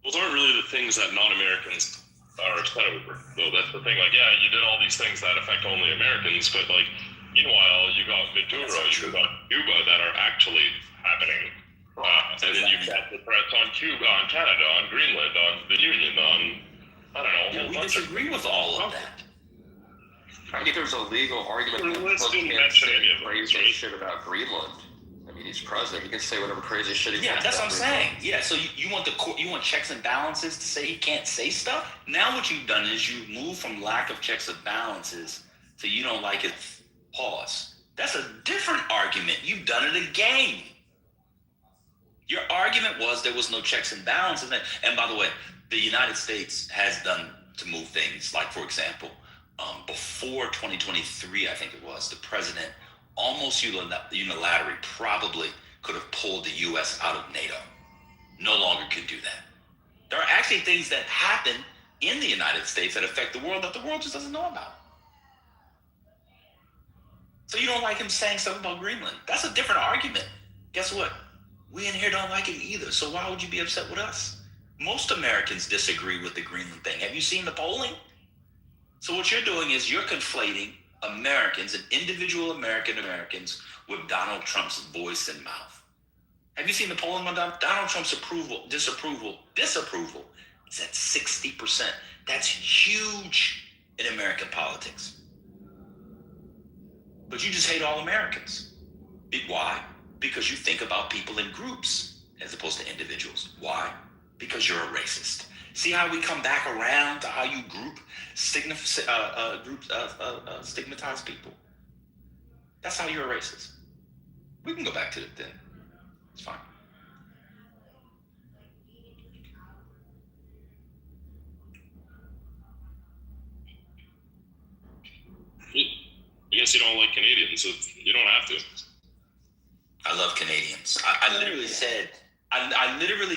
Those aren't really the things that non-Americans are upset over. So that's the thing. Like, yeah, you did all these things that affect only Americans, but like, meanwhile, you got Ventura, you got Cuba that are actually happening. And then you've got the threats on Cuba, on Canada, on Greenland, on the Union, on, I don't know. Yeah, we disagree with all of that. I think there's a legal argument that Let's Trump didn't can't mention say any of them, crazy right? shit about Greenland. I mean, he's president. He can say whatever crazy shit he Yeah, wants. that's what I'm about saying. Greenland. Yeah, so you want the court, you want checks and balances to say he can't say stuff? Now what you've done is you move from lack of checks and balances to you don't like it, pause. That's a different argument. You've done it again. Your argument was there was no checks and balances. And by the way, the United States has done to move things. Like, for example, before 2023, I think it was, the president almost unilaterally probably could have pulled the U.S. out of NATO. No longer could do that. There are actually things that happen in the United States that affect the world that the world just doesn't know about. So you don't like him saying something about Greenland. That's a different argument. Guess what? We in here don't like him either. So why would you be upset with us? Most Americans disagree with the Greenland thing. Have you seen the polling? So what you're doing is you're conflating Americans and individual Americans with Donald Trump's voice and mouth. Have you seen the polling on Donald Trump's disapproval is at 60%. That's huge in American politics. But you just hate all Americans. Why? Because you think about people in groups as opposed to individuals. Why? Because you're a racist. See how we come back around to how you stigmatize people? That's how you're a racist. We can go back to it then. It's fine. I guess you don't like Canadians, so you don't have to. I love Canadians. I literally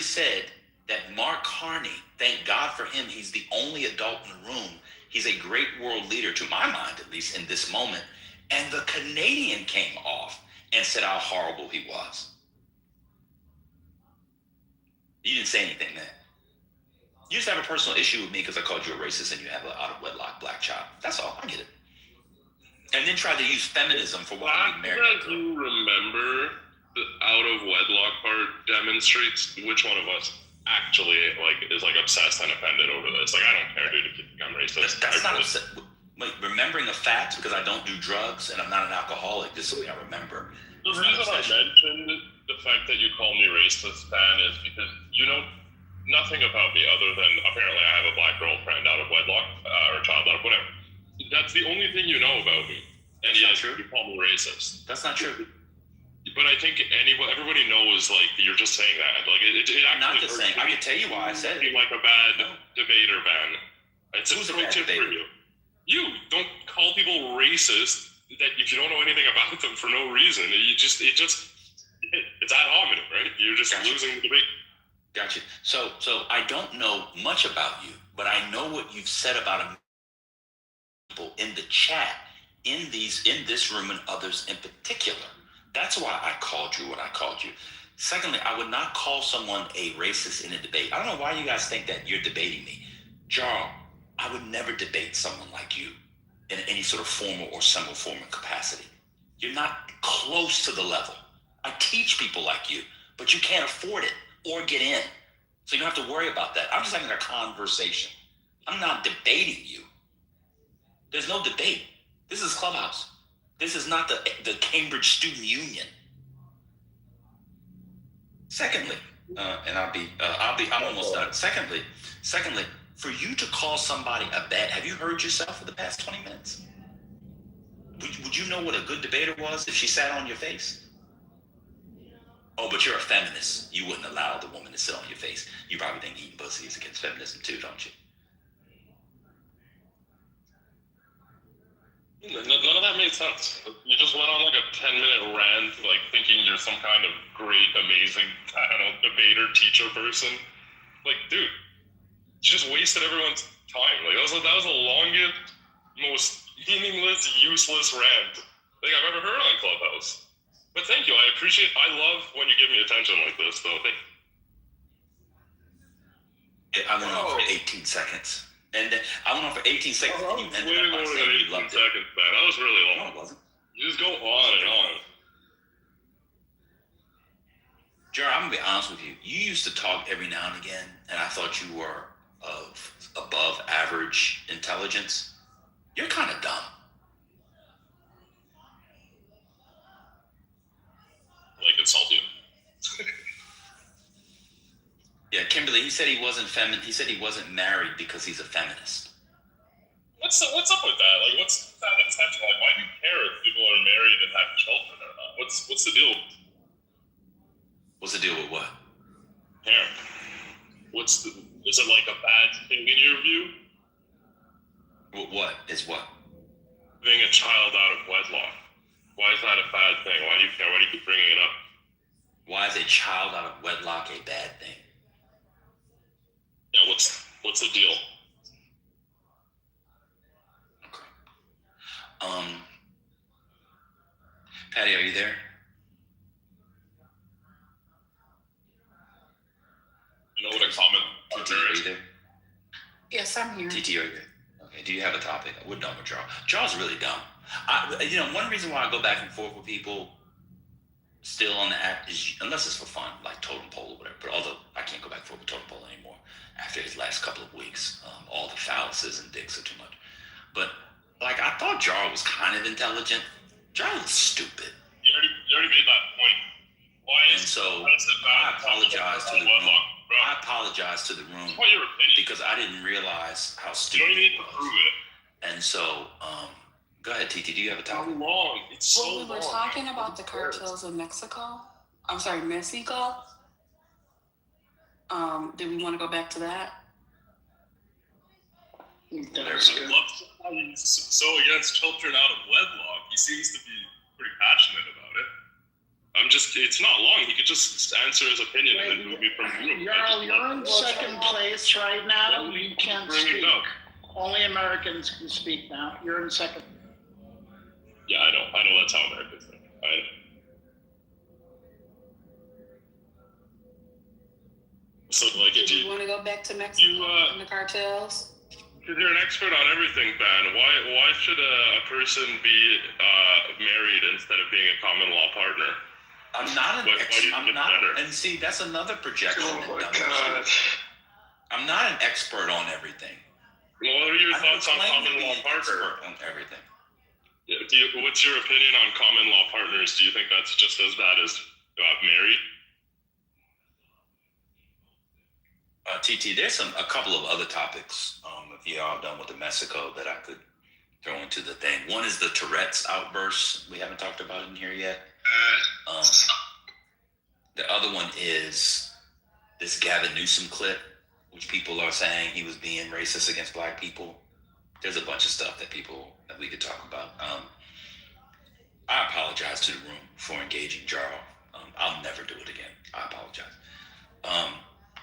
said that Mark Carney, thank God for him, he's the only adult in the room. He's a great world leader, to my mind, at least in this moment. And the Canadian came off and said how horrible he was. You didn't say anything then. You just have a personal issue with me because I called you a racist and you have an out-of-wedlock black child. That's all. I get it. And then try to use feminism for what you married. That you remember the out-of-wedlock part demonstrates which one of us actually is obsessed and offended over this. Like, I don't care, dude, if you think I'm racist. That's not upset. Wait, remembering a fact because I don't do drugs and I'm not an alcoholic, just so I remember. The reason I mentioned the fact that you call me racist, Dan, is because you know nothing about me other than apparently I have a black girlfriend out of wedlock, or a child out of whatever. That's the only thing you know about me. And yes, you call me racist. That's not true. But I think everybody knows, like, you're just saying that. Like, it I'm not just saying. I can tell you why I said it. Like a bad debater, Ben. It's Who's a pro bad tip for debater? you. You don't call people racist that if you don't know anything about them for no reason. It's ad hominem, right? You're just losing the debate. Gotcha. So I don't know much about you, but I know what you've said about people in the chat, in this room and others in particular. That's why I called you what I called you. Secondly, I would not call someone a racist in a debate. I don't know why you guys think that you're debating me. Jarl, I would never debate someone like you in any sort of formal or semi-formal capacity. You're not close to the level. I teach people like you, but you can't afford it or get in. So you don't have to worry about that. I'm just having a conversation. I'm not debating you. There's no debate. This is Clubhouse. This is not the Cambridge Student Union. Secondly, and I'm almost done. Secondly, for you to call somebody a bad, have you heard yourself for the past 20 minutes? Would you know what a good debater was if she sat on your face? Oh, but you're a feminist. You wouldn't allow the woman to sit on your face. You probably think eating pussy is against feminism too, don't you? None of that made sense. You just went on like a 10-minute rant, like thinking you're some kind of great, amazing, I don't know, debater, teacher person. Like, dude, you just wasted everyone's time. Like, that was the longest, most meaningless, useless rant like I've ever heard on Clubhouse. But thank you. I love when you give me attention like this, though. I went on for 18 seconds. And I went on for 18 seconds, and you ended up by saying you loved it. Seconds, man. That was really long. No, it wasn't. You just go on and on. Jared, I'm gonna be honest with you. You used to talk every now and again, and I thought you were of above average intelligence. You're kind of dumb. Like, insult you. Yeah, Kimberly, he said he wasn't He said he wasn't married because he's a feminist. What's up with that? Like, what's that intention? Like, why do you care if people are married and have children or not? What's the deal? What's the deal with what? Hair. Is it like a bad thing in your view? What is what? Being a child out of wedlock. Why is that a bad thing? Why do you care? Why do you keep bringing it up? Why is a child out of wedlock a bad thing? Yeah, what's the deal? Okay. Patty, are you there? You know what a common TT, are you there? Yes, I'm here. TT, are you there? Okay, do you have a topic? We're done with Jarl. Jarl's really dumb. One reason why I go back and forth with people still on the app is, unless it's for fun, like Totem Pole or whatever, but although I can't go back and forth with Totem Pole anymore after his last couple of weeks. All the phalluses and dicks are too much. But, like, I thought Jarl was kind of intelligent. Jarl is stupid. You already made that point. I apologize to the room. I apologize to the room because I didn't realize how stupid you don't need it to was. prove it. And so, go ahead, TT. Do you have a How topic? long? It's so Well, we were long. talking about the cartels in Mexico. Mexico. Do we want to go back to that? That's I good. love how he's so against children out of wedlock. He seems to be pretty passionate about it. It's not long. He could just answer his opinion and then move me from the room. You're in second place right now. You can't Bring it speak. up. Only Americans can speak now. You're in second. Yeah, I know that's how Americans think. I know. So, like, Do you want to go back to Mexico and the cartels? Because you're an expert on everything, Ben. Why should a person be married instead of being a common law partner? I'm not an expert. I'm not, and see, that's another projection. Oh my God. I'm not an expert on everything. Well, what are your I thoughts on claim to common be law an partner? expert on everything. Yeah, what's your opinion on common law partners? Do you think that's just as bad as married? TT, there's a couple of other topics, if you're all done with the Mexico, that I could throw into the thing. One is the Tourette's outburst. We haven't talked about it in here yet. The other one is this Gavin Newsom clip, which people are saying he was being racist against black people. There's a bunch of stuff that we could talk about. I apologize to the room for engaging Jarl. I'll never do it again. I apologize.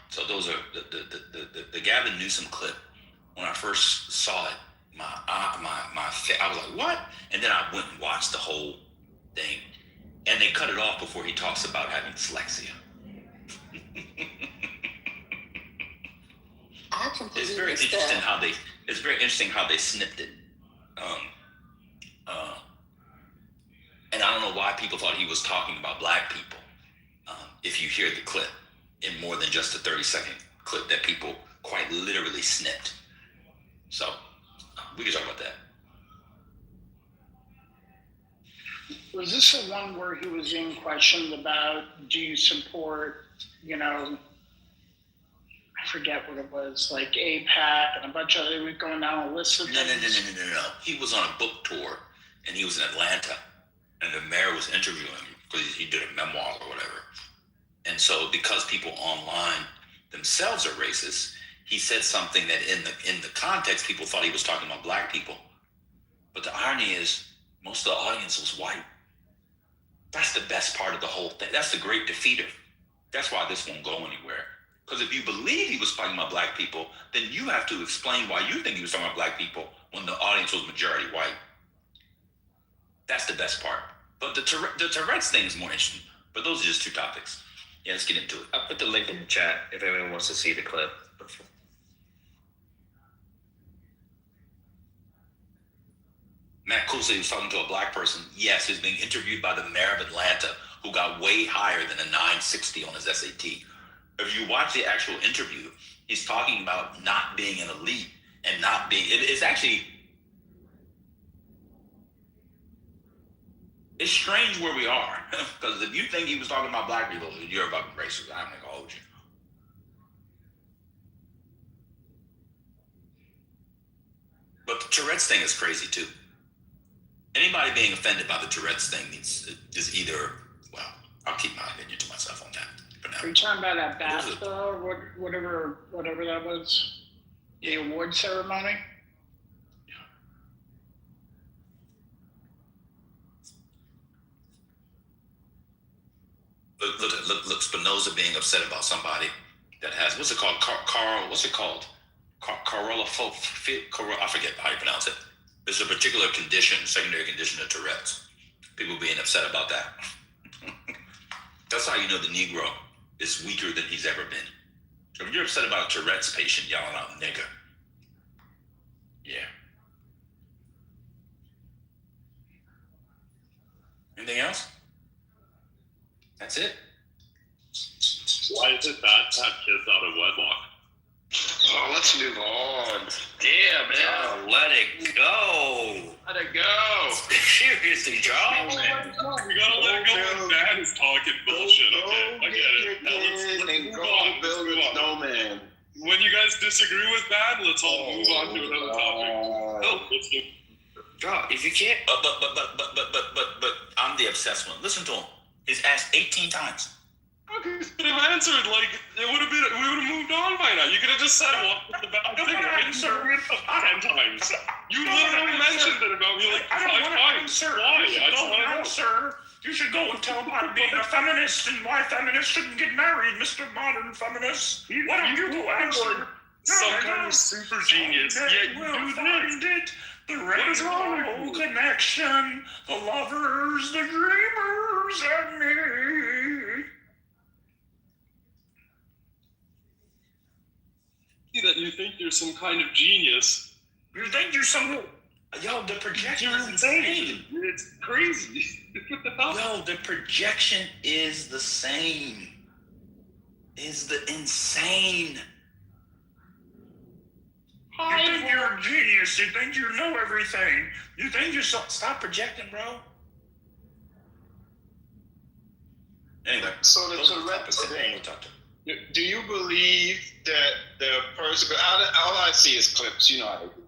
So those are the Gavin Newsom clip. When I first saw it, I was like, what? And then I went and watched the whole thing, and they cut it off before he talks about having dyslexia. I completely It's very interesting how they snipped it. And I don't know why people thought he was talking about black people. If you hear the clip in more than just a 30-second clip that people quite literally snipped. So we can talk about that. Was this the one where he was being questioned about, do you support, I forget what it was, like APAC and a bunch of, they were going down a list of things? No. He was on a book tour, and he was in Atlanta, and the mayor was interviewing him because he did a memoir or whatever. And so because people online themselves are racist, he said something that in the context, people thought he was talking about black people. But the irony is, most of the audience was white. That's the best part of the whole thing. That's the great defeater. That's why this won't go anywhere. Because if you believe he was talking about black people, then you have to explain why you think he was talking about black people when the audience was majority white. That's the best part. But the Tourette's thing is more interesting. But those are just two topics. Yeah, let's get into it. I'll put the link in the chat if anyone wants to see the clip. Matt Coulson was talking to a black person. Yes, he's being interviewed by the mayor of Atlanta, who got way higher than a 960 on his SAT. If you watch the actual interview, he's talking about not being an elite and not being, it's actually, it's strange where we are. Because if you think he was talking about black people, you're about racist. I'm not gonna hold you. But the Tourette's thing is crazy too. Anybody being offended by the Tourette's thing is either, well, I'll keep my opinion to myself on that for now. Are you talking about that BAFTA or whatever that was? The award ceremony? Look, Spinoza being upset about somebody that has, what's it called? I forget how you pronounce it. There's a particular condition, secondary condition of Tourette's. People being upset about that. That's how you know the Negro is weaker than he's ever been. So if you're upset about a Tourette's patient yelling out nigger, yeah. Anything else? That's it. Why is it bad to have kids out of wedlock? Oh, let's move on. Yeah, man. Let it go. Let it go. Seriously, John. We gotta let it go when dad is talking bullshit, okay? I get it. Now let's move on. Snowman. When you guys disagree with dad, let's all move on to another topic. Let's do. John, if you can't. But I'm the obsessed one. Listen to him. He's asked 18 times. Okay, could have answered, like, we would have moved on by now. You could have just said, well, the bad thing, I answered 10 times. You literally mentioned it about me like 5 times. Why? I don't want to know. Sir, you should go and tell him I'm being a feminist and why feminists shouldn't get married, Mr. Modern Feminist. Why don't you go answer? Some kind of super genius, yet you do this. The rainbow connection, the lovers, the dreamers, and me. That you think you're some kind of genius. You think you're some... Yo, the projection is insane. It's crazy. Yo, the projection is the same. Is the insane. You think you're you're a genius. You think you know everything. You think you're so... Stop projecting, bro. Anyway, So the those are Tourette's topics that thing. we'll talk to. Do you believe that the person? All I see is clips. You know how they do.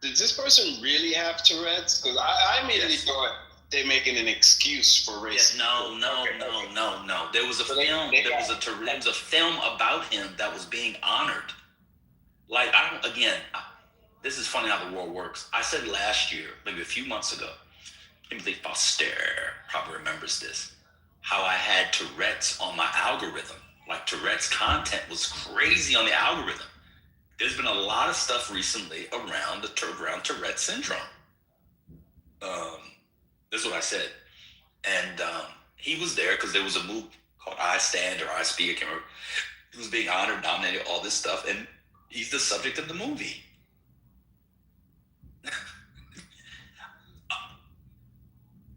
Does this person really have Tourette's? Because I immediately thought they're making an excuse for racism. No. There was a film. There was a film about him that was being honored. Like this is funny how the world works. I said last year, maybe a few months ago, Timothy Foster probably remembers this, how I had Tourette's on my algorithm. Like Tourette's content was crazy on the algorithm. There's been a lot of stuff recently around Tourette's syndrome. This is what I said. And he was there because there was a movie called I Stand or I Speak, I can't remember. He was being honored, nominated, all this stuff, and he's the subject of the movie.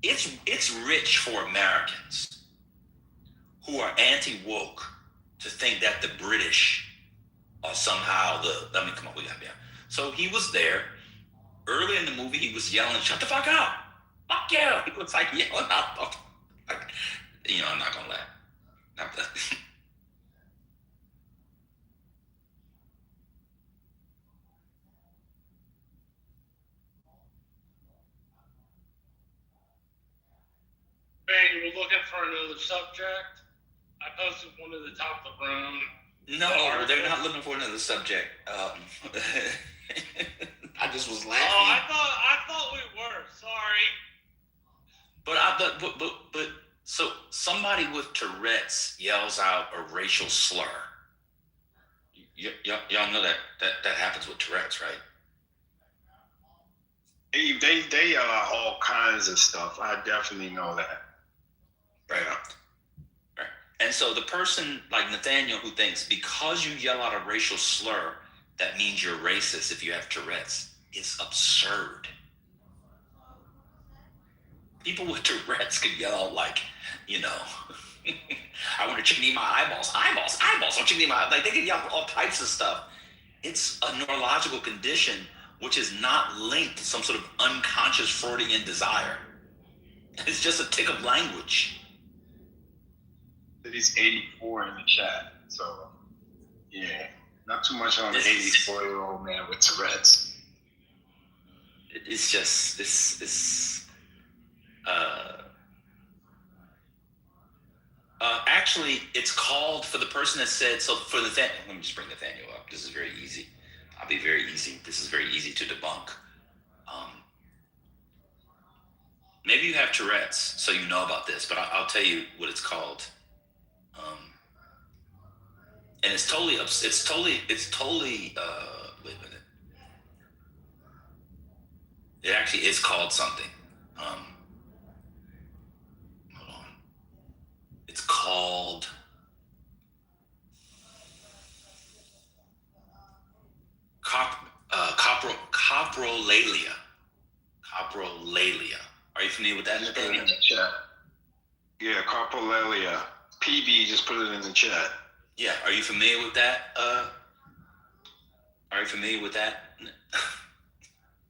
It's rich for Americans who are anti-woke to think that the British are somehow come on, we got to be honest. So he was there. Early in the movie, he was yelling, "Shut the fuck up! Fuck you!" He was like yelling out. I'm not going to laugh. Not that. Man, you were looking for another subject. I posted one at the top of the room. No, they're not looking for another subject. I just was laughing. Oh, I thought we were. Sorry. But so somebody with Tourette's yells out a racial slur. Y'all know that happens with Tourette's, right? They yell out all kinds of stuff. I definitely know that. Right. And so the person like Nathaniel who thinks because you yell out a racial slur, that means you're racist if you have Tourette's is absurd. People with Tourette's can yell out like, I want to chicken eat my eyeballs. I want chicken eat my, like they can yell all types of stuff. It's a neurological condition which is not linked to some sort of unconscious Freudian desire. It's just a tick of language. He's 84 in the chat, so yeah, not too much on the 84-year-old man with Tourette's. It's just actually it's called, for the person that said, so for Nathaniel, let me just bring Nathaniel up. This is very easy. I'll be very easy. This is very easy to debunk. Maybe you have Tourette's, so you know about this, but I'll tell you what it's called. And it's totally, wait a minute. It actually is called something. Hold on. It's called coprolalia. Coprolalia. Are you familiar with that? Just put it in the chat. Yeah, coprolalia. PB just put it in the chat. Yeah, are you familiar with that?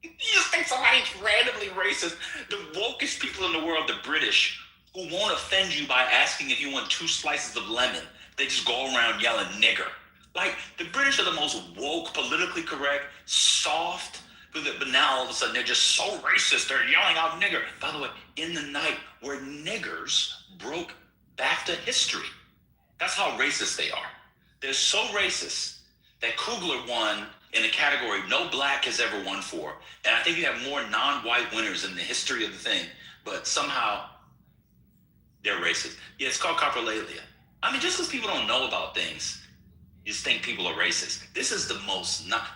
You just think somebody's randomly racist. The wokest people in the world, the British, who won't offend you by asking if you want 2 slices of lemon. They just go around yelling nigger. Like, the British are the most woke, politically correct, soft, but now all of a sudden they're just so racist. They're yelling out nigger. By the way, in the night where niggers broke BAFTA history. That's how racist they are. They're so racist that Kugler won in a category no black has ever won for. And I think you have more non-white winners in the history of the thing, but somehow they're racist. Yeah, it's called coprolalia. I mean, just because people don't know about things, you just think people are racist. This is the most, now,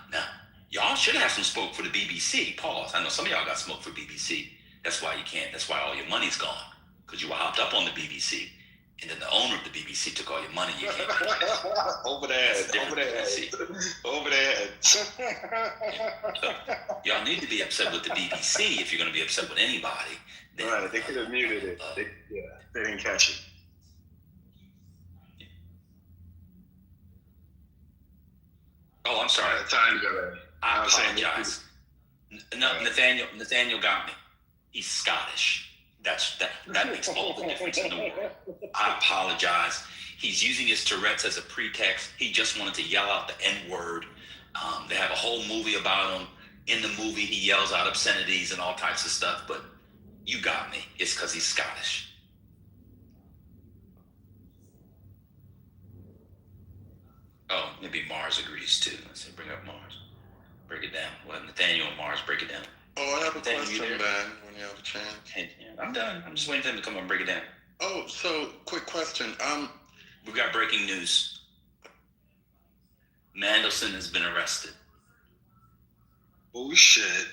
y'all should have some smoke for the BBC. Pause. I know some of y'all got smoke for BBC. That's why you can't, that's why all your money's gone. Because you were hopped up on the BBC. And then the owner of the BBC took all your money. You can't. Over the head. Y'all need to be upset with the BBC if you're going to be upset with anybody. Then, right, they could have muted it. They didn't catch it. Oh, I'm sorry. Time's already. I was saying apologize. No, Nathaniel got me. He's Scottish. That makes all the difference in the world. I apologize. He's using his Tourette's as a pretext. He just wanted to yell out the N-word. They have a whole movie about him. In the movie, he yells out obscenities and all types of stuff, but you got me. It's because he's Scottish. Oh, maybe Mars agrees too. Let's see, bring up Mars. Break it down. Well, Nathaniel and Mars, break it down. Oh, I have a Nathaniel, question, you there? man, when you have a chance. Hey, yeah, I'm done. I'm just waiting for him to come up and break it down. Oh, so quick question. We got breaking news. Mandelson has been arrested. Oh shit.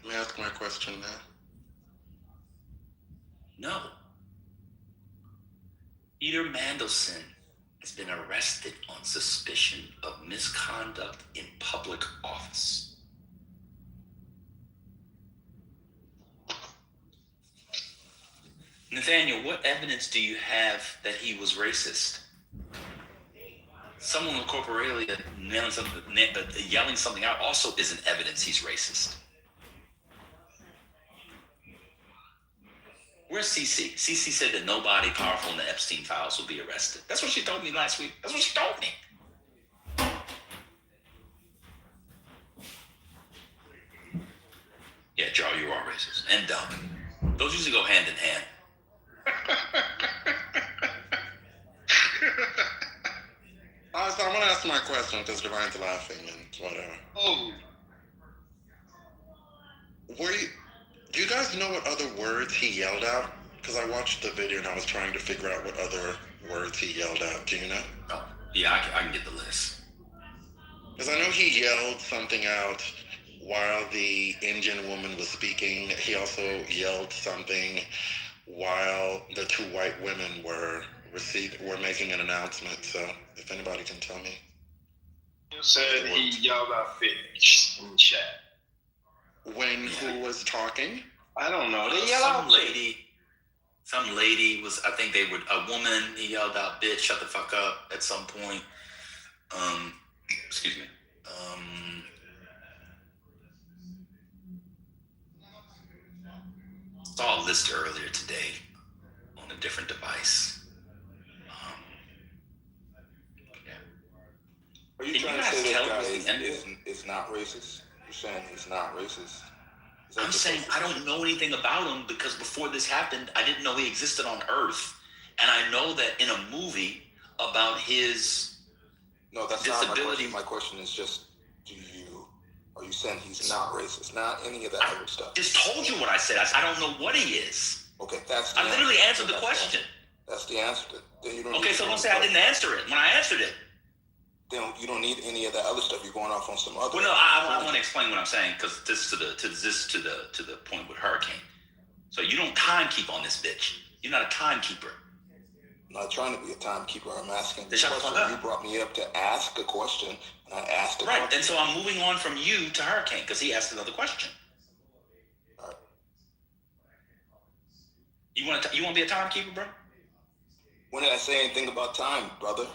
May I ask my question now? No. Peter Mandelson has been arrested on suspicion of misconduct in public office. Nathaniel, what evidence do you have that he was racist? Someone with corporelia yelling something out also isn't evidence he's racist. Where's CC? CC said that nobody powerful in the Epstein files will be arrested. That's what she told me last week. That's what she told me. Yeah, Joe, you are racist and dumb. Those usually go hand in hand. So I'm gonna ask my question because Divine's laughing and whatever. Oh. Do you guys know what other words he yelled out? Because I watched the video and I was trying to figure out what other words he yelled out. Do you know? Oh, yeah, I can get the list. Because I know he yelled something out while the Indian woman was speaking. He also yelled something while the two white women were making an announcement. So if anybody can tell me. You said he yelled out bitch in chat. When who was talking? I don't know. They yell Some out lady was, I think they were, a woman, he yelled out, bitch, shut the fuck up at some point. Excuse me. Saw a list earlier today on a different device. Are you Can trying you to guys say tell that guy us the end of it? is not racist? You're saying he's not racist? Is that I'm the saying I don't know anything about him because before this happened, I didn't know he existed on Earth. And I know that in a movie about his No, that's not my disability. question. My question is just, are you saying he's not racist? Not any of that other stuff. Just told you what I said. I don't know what he is. Okay, that's the I literally answer. answered the question. That's the answer. Then you don't Okay, need so to don't say I didn't answer it when I answered it. Then you don't need any of that other stuff. You're going off on some other. Well, no, I want to explain what I'm saying because this to the point with Hurricane. So you don't timekeep on this bitch. You're not a timekeeper. I'm not trying to be a timekeeper. I'm asking the Shut the fuck question. up. You brought me up to ask a question, and I asked a Right, question. and so I'm moving on from you to Hurricane because he asked another question. All right. You want to be a timekeeper, bro? When did I say anything about time, brother?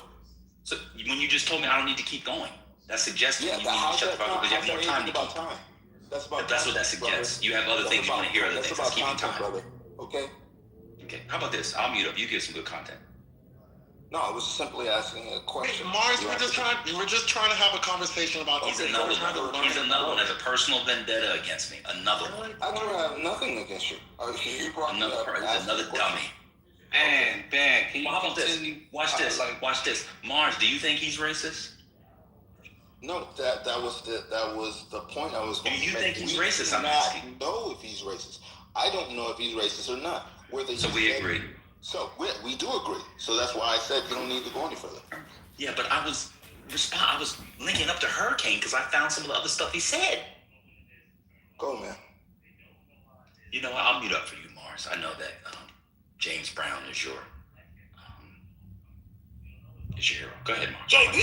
So when you just told me I don't need to keep going, that suggests you need to how's shut the that fuck up because you have more how's time that to anything keep. about time? That's about That's what that content, suggests. brother. You have other That's things you about- want to hear other that's things. about That's keeping content, time. brother. Okay. Okay, how about this? I'll mute up. You give some good content. No, I was simply asking a question. Mars, You we're just trying to have a conversation about. He's another one. He's another one. Has a personal vendetta against me. Another one. I do have nothing against you. You brought me Another up. person. asked Another a question. dummy. Man, can you Well, how about this? continue? Watch this. Watch this. Mars, do you think he's racist? No, that was the point I was Do going to you make. think he's We racist? do I'm not asking. know if he's racist. I don't know if he's racist or not. So we agree. So we do agree. So that's why I said you don't need to go any further. Yeah, but I was linking up to Hurricane because I found some of the other stuff he said. Go, man. You know what? I'll mute up for you, Mars. I know that James Brown is your hero. Go ahead, Mars.